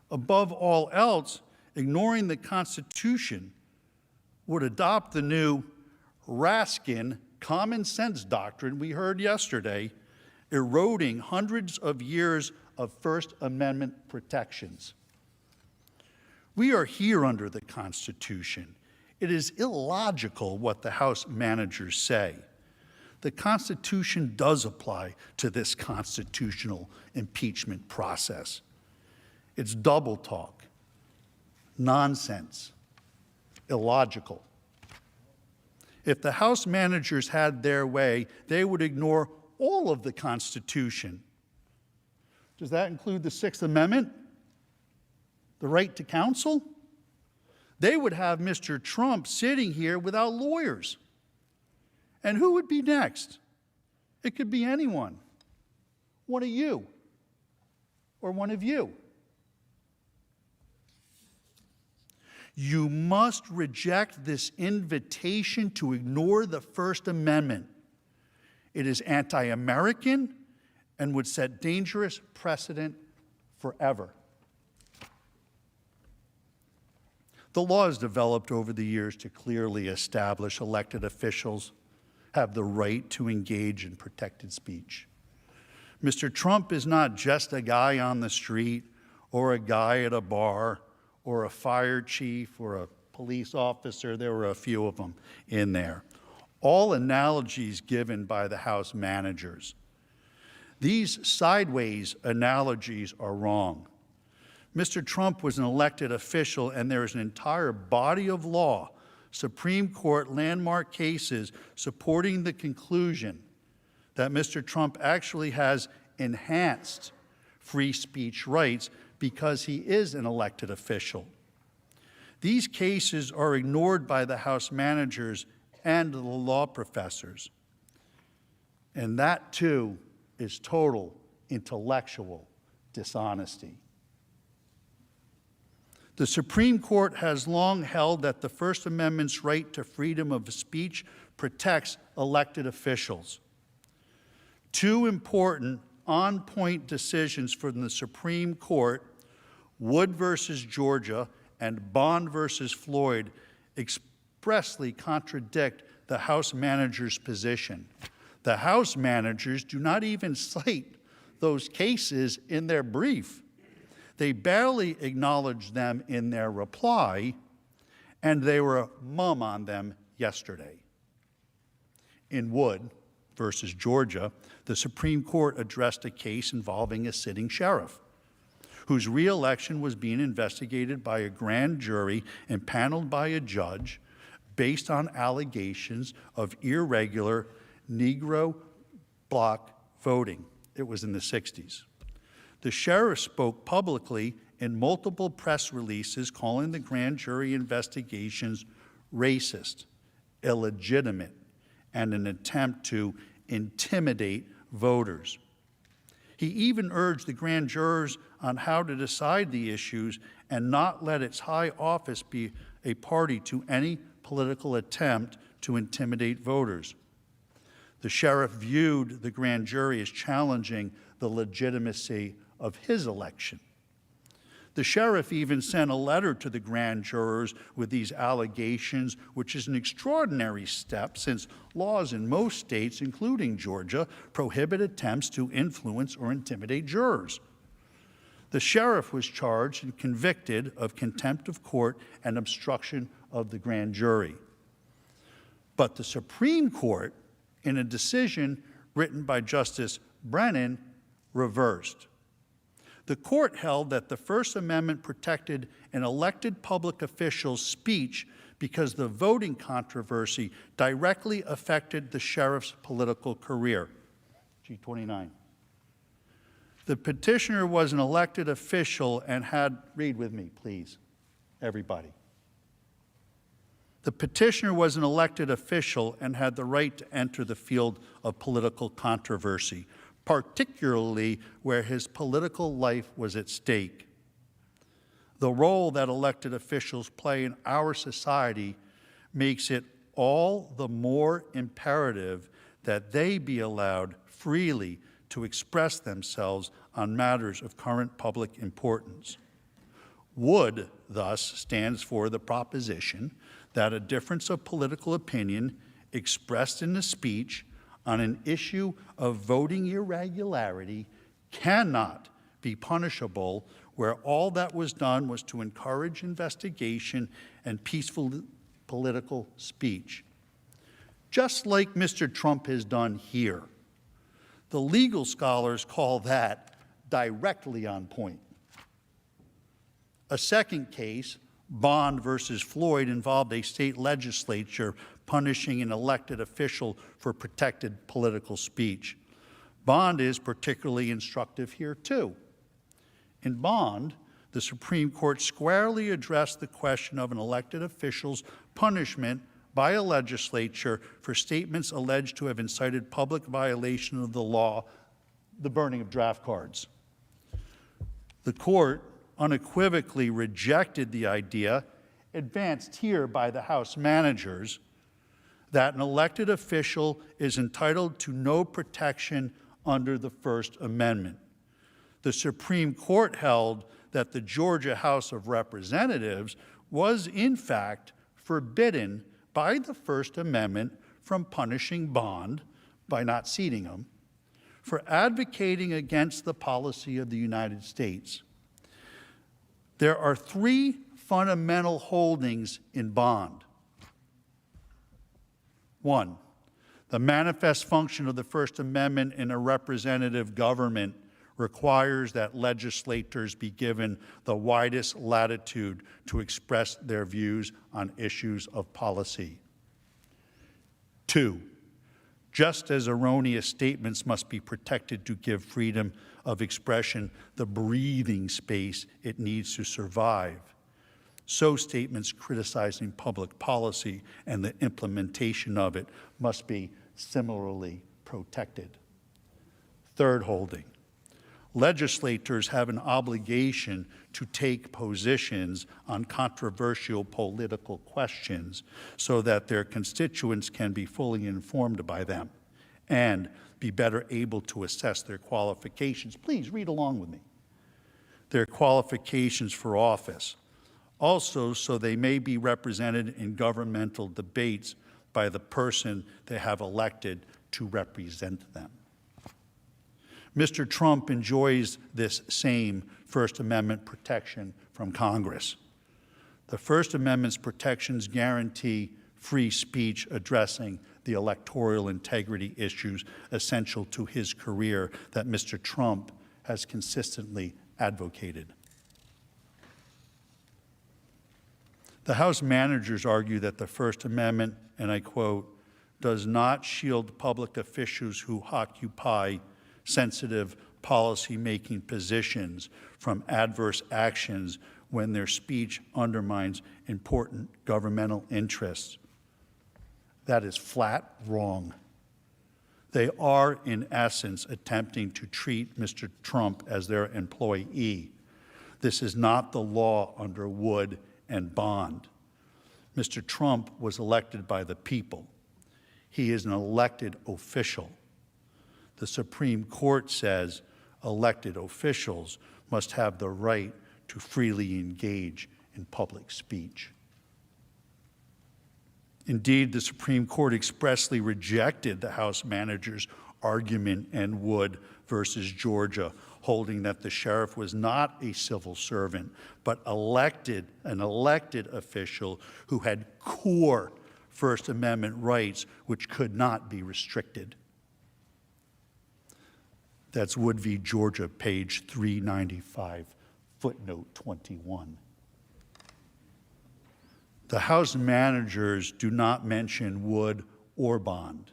Above all else, ignoring the Constitution would adopt the new Raskin common sense doctrine we heard yesterday, eroding hundreds of years of First Amendment protections. We are here under the Constitution. It is illogical what the House managers say. The Constitution does apply to this constitutional impeachment process. It's double talk, nonsense, illogical. If the House managers had their way, they would ignore all of the Constitution. Does that include the Sixth Amendment? The right to counsel? They would have Mr. Trump sitting here without lawyers. And who would be next? It could be anyone. One of you, or one of you. You must reject this invitation to ignore the First Amendment. It is anti-American and would set dangerous precedent forever. The law has developed over the years to clearly establish elected officials have the right to engage in protected speech. Mr. Trump is not just a guy on the street or a guy at a bar or a fire chief or a police officer. There were a few of them in there. All analogies given by the House managers. These sideways analogies are wrong. Mr. Trump was an elected official, and there is an entire body of law, Supreme Court landmark cases supporting the conclusion that Mr. Trump actually has enhanced free speech rights because he is an elected official. These cases are ignored by the House managers and the law professors. And that, too, is total intellectual dishonesty. The Supreme Court has long held that the First Amendment's right to freedom of speech protects elected officials. Two important on-point decisions from the Supreme Court, Wood versus Georgia and Bond versus Floyd, expressly contradict the House managers' position. The House managers do not even cite those cases in their brief. They barely acknowledge them in their reply, and they were mum on them yesterday. In Wood versus Georgia, the Supreme Court addressed a case involving a sitting sheriff whose reelection was being investigated by a grand jury and paneled by a judge based on allegations of irregular Negro bloc voting. It was in the 60s. The sheriff spoke publicly in multiple press releases calling the grand jury investigations racist, illegitimate, and an attempt to intimidate voters. He even urged the grand jurors on how to decide the issues and not let its high office be a party to any political attempt to intimidate voters. The sheriff viewed the grand jury as challenging the legitimacy of his election. The sheriff even sent a letter to the grand jurors with these allegations, which is an extraordinary step since laws in most states, including Georgia, prohibit attempts to influence or intimidate jurors. The sheriff was charged and convicted of contempt of court and obstruction of the grand jury. But the Supreme Court, in a decision written by Justice Brennan, reversed. The court held that the First Amendment protected an elected public official's speech because the voting controversy directly affected the sheriff's political career. G29. The petitioner was an elected official and had, read with me, please, everybody. The petitioner was an elected official and had the right to enter the field of political controversy, particularly where his political life was at stake. The role that elected officials play in our society makes it all the more imperative that they be allowed freely to express themselves on matters of current public importance. Wood, thus, stands for the proposition that a difference of political opinion expressed in a speech on an issue of voting irregularity cannot be punishable where all that was done was to encourage investigation and peaceful political speech. Just like Mr. Trump has done here. The legal scholars call that directly on point. A second case, Bond versus Floyd, involved a state legislature punishing an elected official for protected political speech. Bond is particularly instructive here, too. In Bond, the Supreme Court squarely addressed the question of an elected official's punishment by a legislature for statements alleged to have incited public violation of the law, the burning of draft cards. The court unequivocally rejected the idea, advanced here by the House managers, that an elected official is entitled to no protection under the First Amendment. The Supreme Court held that the Georgia House of Representatives was, in fact, forbidden by the First Amendment from punishing Bond, by not seating him, for advocating against the policy of the United States. There are three fundamental holdings in Bond. One, the manifest function of the First Amendment in a representative government requires that legislators be given the widest latitude to express their views on issues of policy. Two, just as erroneous statements must be protected to give freedom of expression the breathing space it needs to survive, So statements criticizing public policy and the implementation of it must be similarly protected. Third holding. Legislators have an obligation to take positions on controversial political questions so that their constituents can be fully informed by them and be better able to assess their qualifications. Please read along with me. Their qualifications for office. Also, so they may be represented in governmental debates by the person they have elected to represent them. Mr. Trump enjoys this same First Amendment protection from Congress. The First Amendment's protections guarantee free speech addressing the electoral integrity issues essential to his career that Mr. Trump has consistently advocated. The House managers argue that the First Amendment, and I quote, does not shield public officials who occupy sensitive policy-making positions from adverse actions when their speech undermines important governmental interests. That is flat wrong. They are, in essence, attempting to treat Mr. Trump as their employee. This is not the law under Wood and Bond. Mr. Trump was elected by the people. He is an elected official. The Supreme Court says elected officials must have the right to freely engage in public speech. Indeed, the Supreme Court expressly rejected the House manager's argument in Wood versus Georgia, holding that the sheriff was not a civil servant, but an elected official who had core First Amendment rights which could not be restricted. That's Wood v. Georgia, page 395, footnote 21. The House managers do not mention Wood or Bond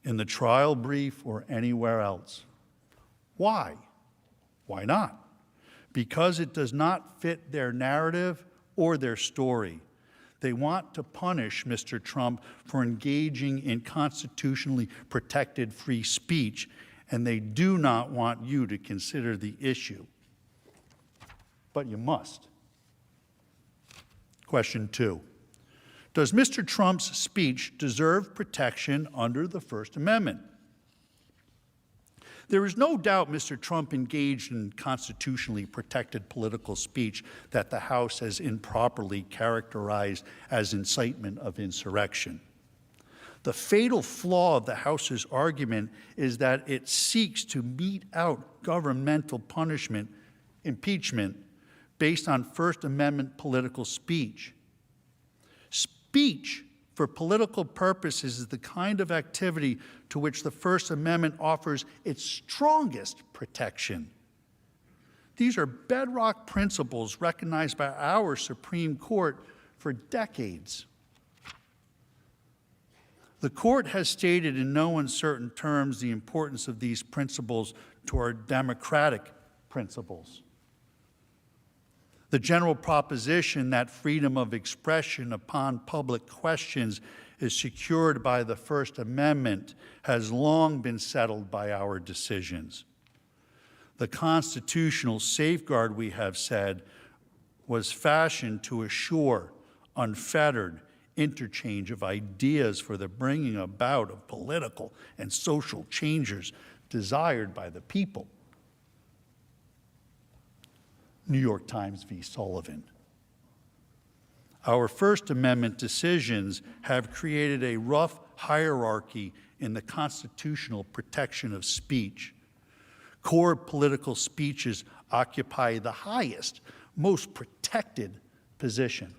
in the trial brief or anywhere else. Why? Why not? Because it does not fit their narrative or their story. They want to punish Mr. Trump for engaging in constitutionally protected free speech, and they do not want you to consider the issue. But you must. Question 2. Does Mr. Trump's speech deserve protection under the First Amendment? There is no doubt Mr. Trump engaged in constitutionally protected political speech that the House has improperly characterized as incitement of insurrection. The fatal flaw of the House's argument is that it seeks to mete out governmental punishment, impeachment, based on First Amendment political speech. Speech for political purposes is the kind of activity to which the First Amendment offers its strongest protection. These are bedrock principles recognized by our Supreme Court for decades. The court has stated in no uncertain terms the importance of these principles to our democratic principles. The general proposition that freedom of expression upon public questions is secured by the First Amendment has long been settled by our decisions. The constitutional safeguard, we have said, was fashioned to assure unfettered interchange of ideas for the bringing about of political and social changes desired by the people. New York Times v. Sullivan. Our First Amendment decisions have created a rough hierarchy in the constitutional protection of speech. Core political speeches occupy the highest, most protected position.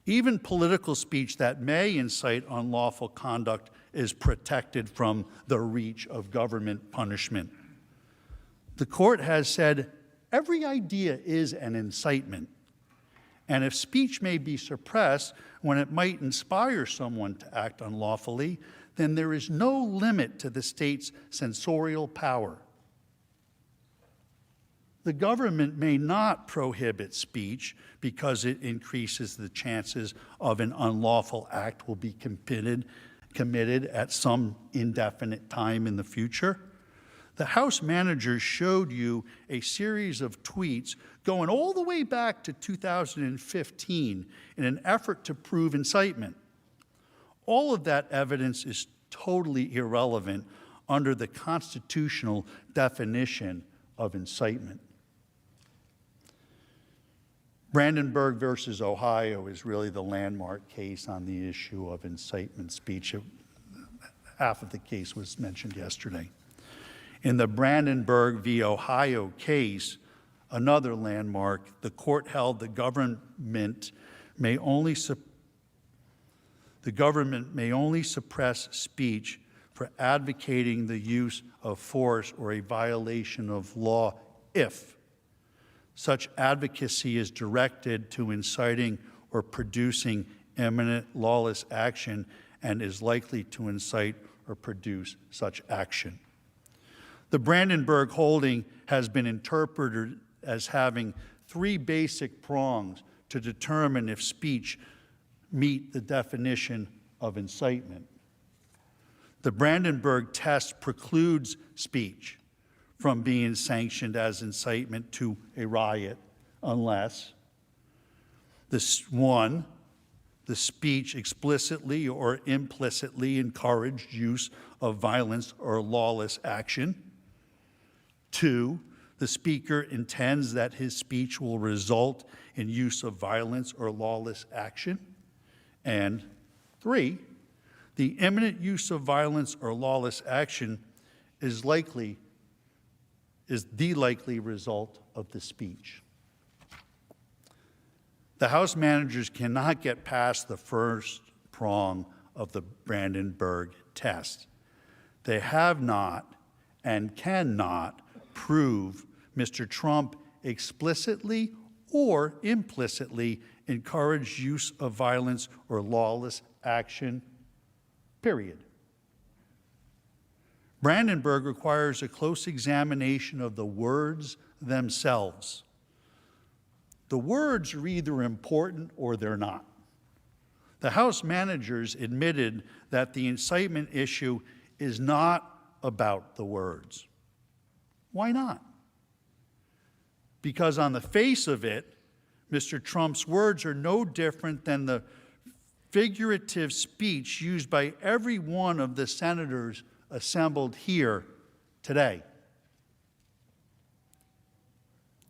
Even political speech that may incite unlawful conduct is protected from the reach of government punishment. The court has said every idea is an incitement, and if speech may be suppressed when it might inspire someone to act unlawfully, then there is no limit to the state's censorial power. The government may not prohibit speech because it increases the chances of an unlawful act will be committed at some indefinite time in the future. The House managers showed you a series of tweets going all the way back to 2015 in an effort to prove incitement. All of that evidence is totally irrelevant under the constitutional definition of incitement. Brandenburg versus Ohio is really the landmark case on the issue of incitement speech. Half of the case was mentioned yesterday. In the Brandenburg v. Ohio case, another landmark, the court held the government may only suppress speech for advocating the use of force or a violation of law if such advocacy is directed to inciting or producing imminent lawless action and is likely to incite or produce such action. The Brandenburg holding has been interpreted as having three basic prongs to determine if speech meet the definition of incitement. The Brandenburg test precludes speech from being sanctioned as incitement to a riot unless the speech explicitly or implicitly encouraged use of violence or lawless action. 2, the speaker intends that his speech will result in use of violence or lawless action. And 3, the imminent use of violence or lawless action is the likely result of the speech. The House managers cannot get past the first prong of the Brandenburg test. They have not and cannot prove Mr. Trump explicitly or implicitly encouraged use of violence or lawless action, period. Brandenburg requires a close examination of the words themselves. The words are either important or they're not. The House managers admitted that the incitement issue is not about the words. Why not? Because on the face of it, Mr. Trump's words are no different than the figurative speech used by every one of the senators assembled here today.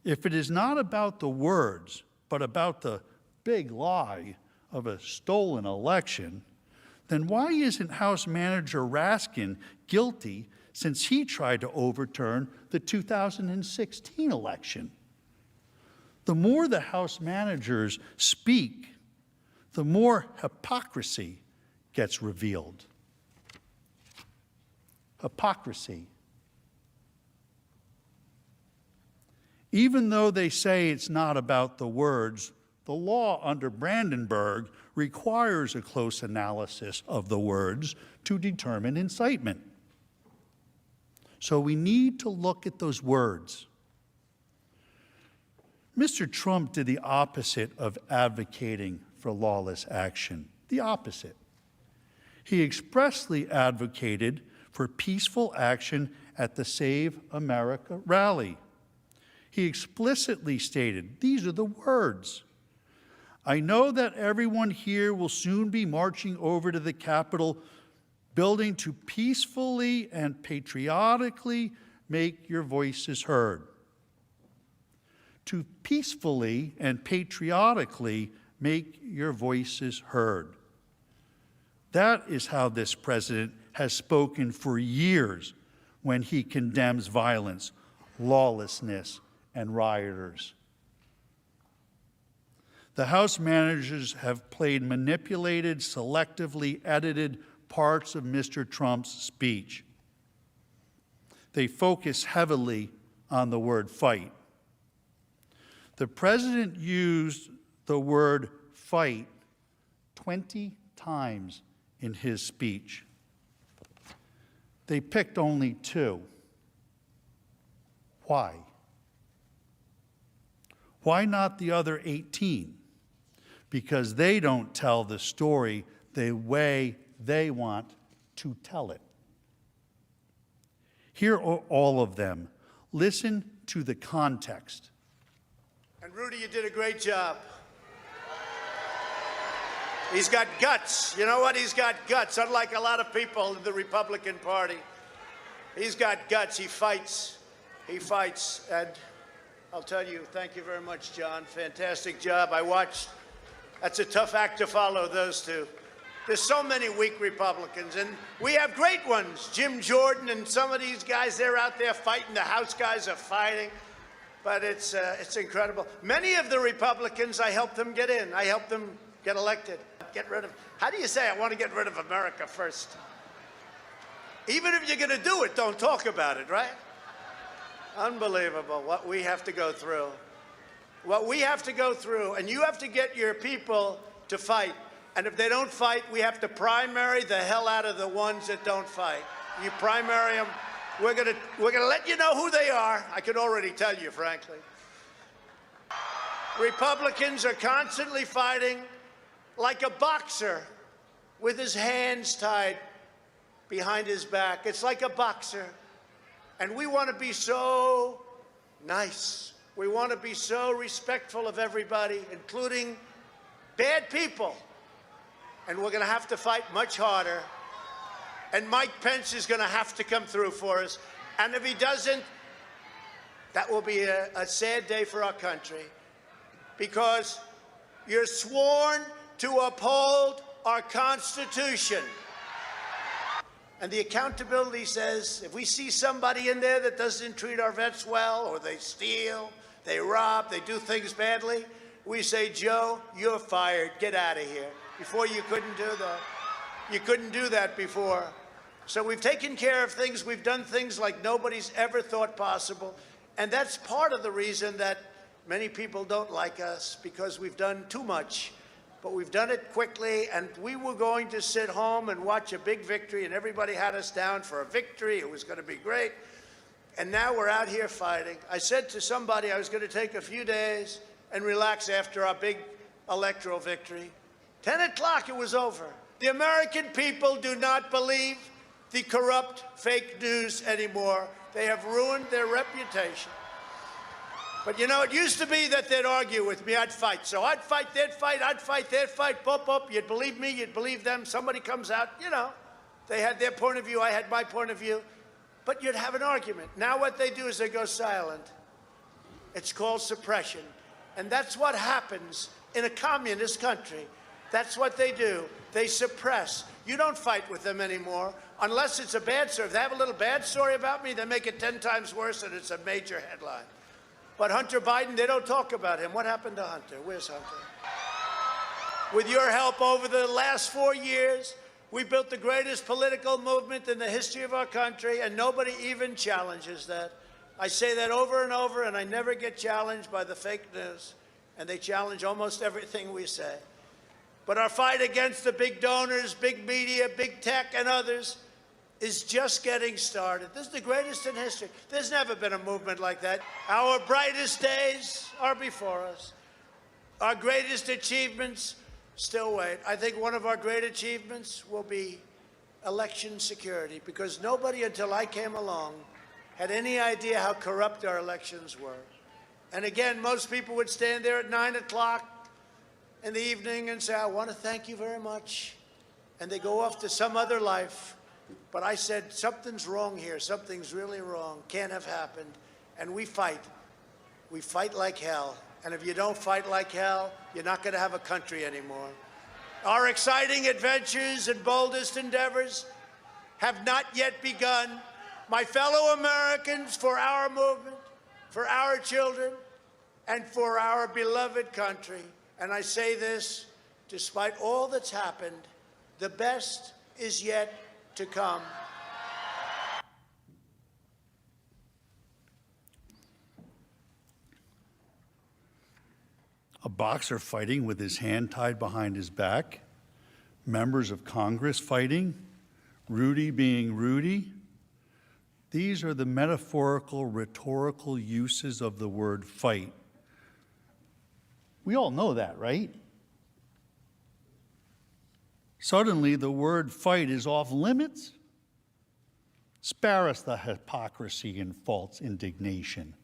If it is not about the words, but about the big lie of a stolen election, then why isn't House Manager Raskin guilty since he tried to overturn the 2016 election? The more the House managers speak, the more hypocrisy gets revealed. Hypocrisy. Even though they say it's not about the words, the law under Brandenburg requires a close analysis of the words to determine incitement. So we need to look at those words. Mr. Trump did the opposite of advocating for lawless action. The opposite. He expressly advocated for peaceful action at the Save America rally. He explicitly stated, these are the words, "I know that everyone here will soon be marching over to the Capitol building to peacefully and patriotically make your voices heard." To peacefully and patriotically make your voices heard. That is how this president has spoken for years when he condemns violence, lawlessness, and rioters. The House managers have played manipulated, selectively edited parts of Mr. Trump's speech. They focus heavily on the word fight. The president used the word fight 20 times in his speech. They picked only 2. Why? Why not the other 18? Because they don't tell the story the way they want to tell it. Here are all of them. Listen to the context. And Rudy, you did a great job. He's got guts. You know what? He's got guts, unlike a lot of people in the Republican Party. He's got guts. He fights. He fights. And I'll tell you, thank you very much, John. Fantastic job. I watched. That's a tough act to follow, those two. There's so many weak Republicans, and we have great ones. Jim Jordan and some of these guys, they're out there fighting. The House guys are fighting. But it's incredible. Many of the Republicans, I helped them get in. I helped them get elected. Get rid of, how do you say, I want to get rid of America first? Even if you're going to do it, don't talk about it, right? Unbelievable what we have to go through. What we have to go through, and you have to get your people to fight. And if they don't fight, we have to primary the hell out of the ones that don't fight. You primary them. We're gonna let you know who they are. I could already tell you, frankly. Republicans are constantly fighting like a boxer with his hands tied behind his back. It's like a boxer. And we want to be so nice. We want to be so respectful of everybody, including bad people. And we're going to have to fight much harder. And Mike Pence is going to have to come through for us. And if he doesn't, that will be a sad day for our country. Because you're sworn to uphold our Constitution. And the accountability says, if we see somebody in there that doesn't treat our vets well, or they steal, they rob, they do things badly, we say, Joe, you're fired. Get out of here. Before you couldn't do that. You couldn't do that before. So we've taken care of things. We've done things like nobody's ever thought possible. And that's part of the reason that many people don't like us, because we've done too much. But we've done it quickly, and we were going to sit home and watch a big victory, and everybody had us down for a victory. It was going to be great. And now we're out here fighting. I said to somebody I was going to take a few days and relax after our big electoral victory. 10 o'clock, it was over. The American people do not believe the corrupt fake news anymore. They have ruined their reputation. But you know, it used to be that they'd argue with me, I'd fight. So I'd fight, they'd fight, I'd fight, they'd fight, pop, pop. You'd believe me, you'd believe them. Somebody comes out, you know, they had their point of view, I had my point of view. But you'd have an argument. Now what they do is they go silent. It's called suppression. And that's what happens in a communist country. That's what they do. They suppress. You don't fight with them anymore, unless it's a bad story. If they have a little bad story about me, they make it 10 times worse, and it's a major headline. But Hunter Biden, they don't talk about him. What happened to Hunter? Where's Hunter? With your help over the last 4 years, we built the greatest political movement in the history of our country, and nobody even challenges that. I say that over and over, and I never get challenged by the fake news, and they challenge almost everything we say. But our fight against the big donors, big media, big tech, and others is just getting started. This is the greatest in history. There's never been a movement like that. Our brightest days are before us. Our greatest achievements still wait. I think one of our great achievements will be election security, because nobody until I came along had any idea how corrupt our elections were. And again, most people would stand there at 9 o'clock in the evening and say, I want to thank you very much. And they go off to some other life. But I said, something's wrong here. Something's really wrong. Can't have happened. And we fight. We fight like hell. And if you don't fight like hell, you're not going to have a country anymore. Our exciting adventures and boldest endeavors have not yet begun. My fellow Americans, for our movement, for our children, and for our beloved country. And I say this, despite all that's happened, the best is yet to come. A boxer fighting with his hand tied behind his back, members of Congress fighting, Rudy being Rudy. These are the metaphorical, rhetorical uses of the word fight. We all know that, right? Suddenly, the word fight is off limits? Spare us the hypocrisy and false indignation.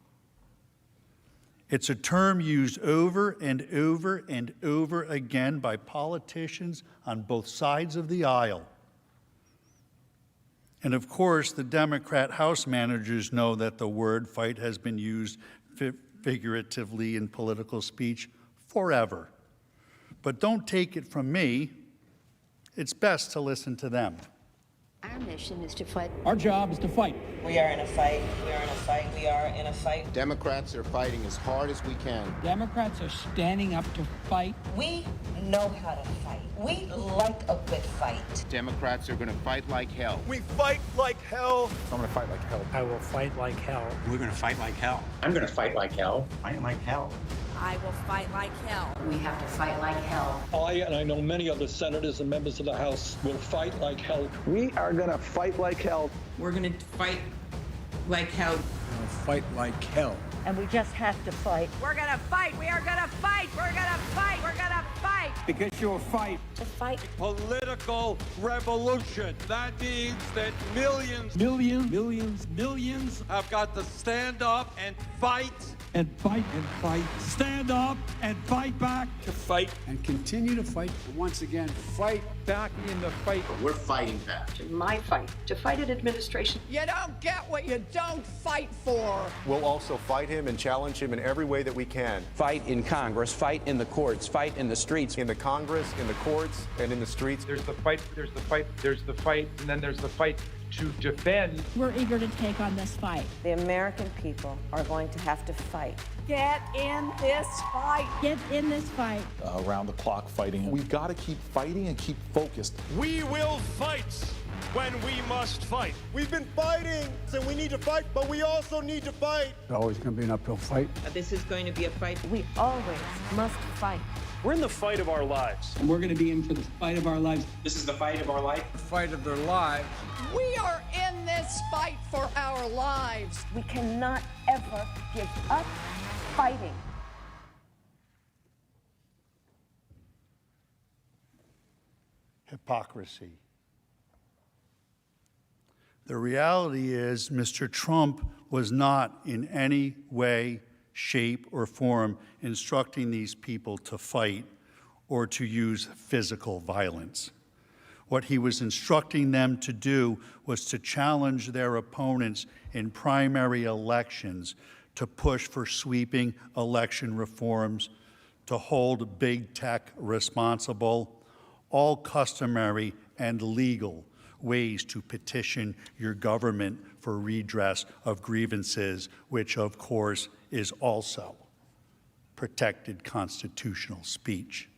It's a term used over and over and over again by politicians on both sides of the aisle. And of course, the Democrat House managers know that the word fight has been used figuratively in political speech forever. But don't take it from me. It's best to listen to them. Our mission is to fight. Our job is to fight. We are in a fight. We are in a fight. We are in a fight. Democrats are fighting as hard as we can. Democrats are standing up to fight. We know how to fight. We like a good fight. Democrats are going to fight like hell. We fight like hell. I'm going to fight like hell. I will fight like hell. We're going to fight like hell. I'm going to fight like hell. Fight like hell. I will fight like hell. We have to fight like hell. I, and I know many other senators and members of the House, will fight like hell. We are going to fight like hell. We're going to fight like hell. We're going to fight like hell. And we just have to fight. We're gonna fight. We are gonna fight. We're gonna fight. We're gonna fight. Because you'll fight. To fight. Political revolution. That means that millions have got to stand up and fight. And fight and fight. Stand up and fight back. To fight. And continue to fight. And once again, fight back in the fight. We're fighting back. My fight. To fight an administration. You don't get what you don't fight for. We'll also fight him and challenge him in every way that we can. Fight in Congress, fight in the courts, fight in the streets. In the Congress, in the courts, and in the streets. There's the fight, there's the fight, there's the fight, and then there's the fight to defend. We're eager to take on this fight. The American people are going to have to fight. Get in this fight. Get in this fight. Around the clock fighting. We've got to keep fighting and keep focused. We will fight when we must fight. We've been fighting, and we need to fight, but we also need to fight. It's always going to be an uphill fight. This is going to be a fight. We always must fight. We're in the fight of our lives. And we're going to be in for the fight of our lives. This is the fight of our life. The fight of their lives. We are in this fight for our lives. We cannot ever give up fighting. Hypocrisy. The reality is, Mr. Trump was not in any way, shape, or form instructing these people to fight or to use physical violence. What he was instructing them to do was to challenge their opponents in primary elections, to push for sweeping election reforms, to hold big tech responsible, all customary and legal ways to petition your government for redress of grievances, which of course is also protected constitutional speech.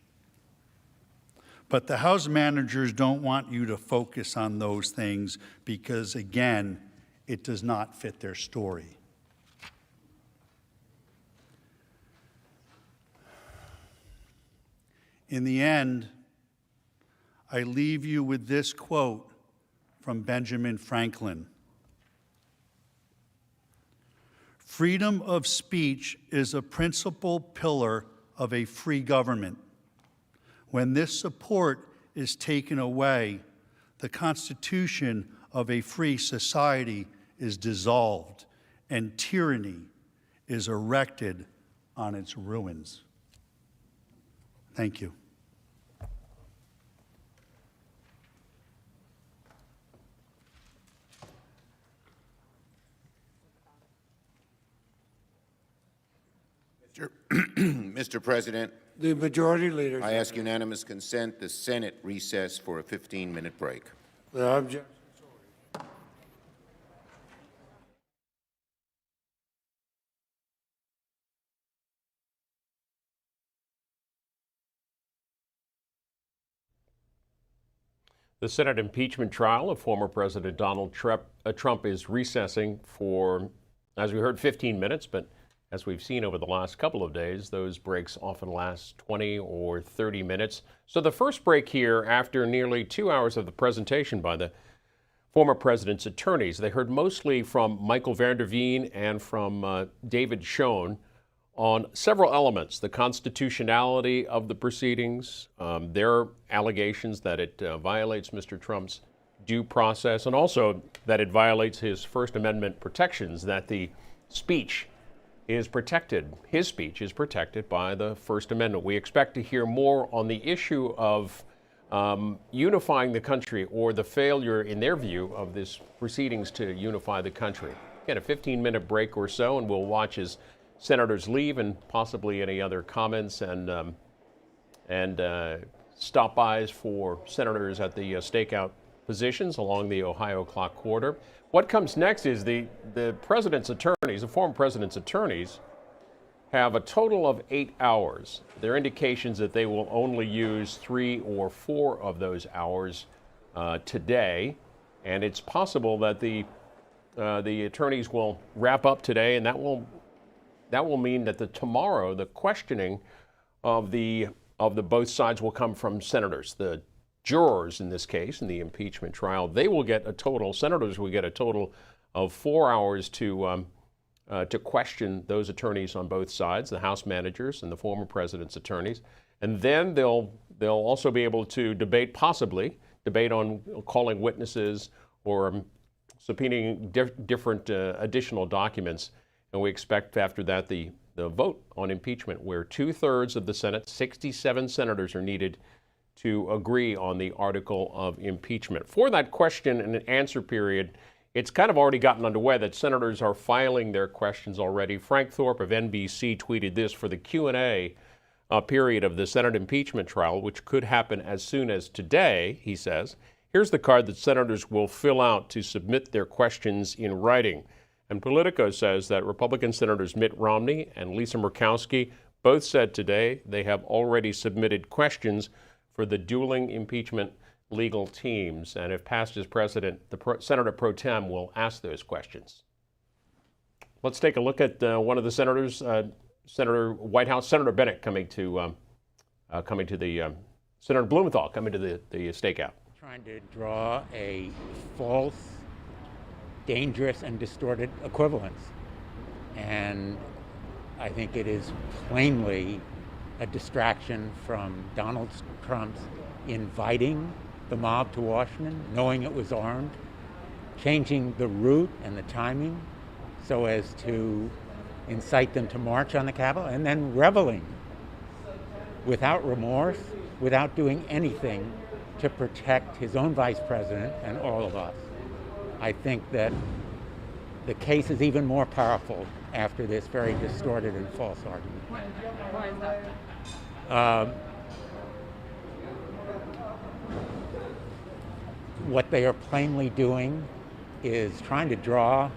But the House managers don't want you to focus on those things because, again, it does not fit their story. In the end, I leave you with this quote from Benjamin Franklin. Freedom of speech is a principal pillar of a free government. When this support is taken away, the constitution of a free society is dissolved and tyranny is erected on its ruins. Thank you. Mr. President, The majority leader. I ask unanimous consent the Senate recess for a 15-minute break. Without objection. The Senate impeachment trial of former President Donald Trump is recessing for, as we heard, 15 minutes, but as we've seen over the last couple of days, those breaks often last 20 or 30 minutes. So the first break here, after nearly 2 hours of the presentation by the former president's attorneys, they heard mostly from Michael Van der Veen and from David Schoen on several elements: the constitutionality of the proceedings, their allegations that it violates Mr. Trump's due process, and also that it violates his First Amendment protections, that the speech is protected. His speech is protected by the First Amendment. We expect to hear more on the issue of unifying the country, or the failure, in their view, of this proceedings to unify the country. Get a 15-minute break or so, and we'll watch as senators leave and possibly any other comments and stop-bys for senators at the stakeout positions along the Ohio clock corridor. What comes next is the president's attorneys, the former president's attorneys, have a total of 8 hours. There are indications that they will only use 3 or 4 of those hours today, and it's possible that the attorneys will wrap up today, and that will mean that tomorrow the questioning of the both sides will come from senators. The jurors in this case, in the impeachment trial, they will get a total. Senators will get a total of 4 hours to question those attorneys on both sides, the House managers and the former president's attorneys, and then they'll also be able to possibly debate on calling witnesses or subpoenaing different additional documents. And we expect after that the vote on impeachment, where 2/3 of the Senate, 67 senators, are needed to agree on the article of impeachment. For that question and answer period, it's kind of already gotten underway, that senators are filing their questions already. Frank Thorpe of NBC tweeted this: for the Q&A period of the Senate impeachment trial, which could happen as soon as today, he says, here's the card that senators will fill out to submit their questions in writing. And Politico says that Republican Senators Mitt Romney and Lisa Murkowski both said today they have already submitted questions for the dueling impeachment legal teams, and if passed as president, Senator Pro Tem will ask those questions. Let's take a look at one of the senators, Senator Bennett coming to the Senator Blumenthal coming to the stakeout. Trying to draw a false, dangerous, and distorted equivalence, and I think it is plainly a distraction from Donald Trump's inviting the mob to Washington, knowing it was armed, changing the route and the timing so as to incite them to march on the Capitol, and then reveling without remorse, without doing anything to protect his own vice president and all of us. I think that the case is even more powerful after this very distorted and false argument. Why is that? What they are plainly doing is trying to draw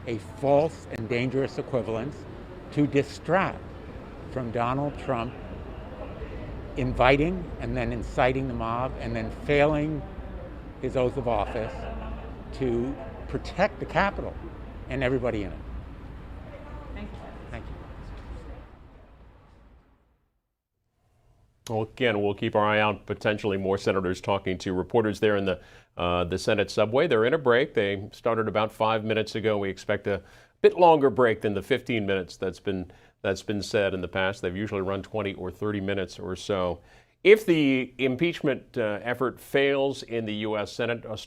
a false and dangerous equivalence to distract from Donald Trump inviting and then inciting the mob and then failing his oath of office to protect the Capitol and everybody in it. Thank you. Thank you. Well, again, we'll keep our eye out. Potentially more senators talking to reporters there in the Senate subway. They're in a break. They started about 5 minutes ago. We expect a bit longer break than the 15 minutes that's been said in the past. They've usually run 20 or 30 minutes or so. If the impeachment effort fails in the U.S. Senate, a story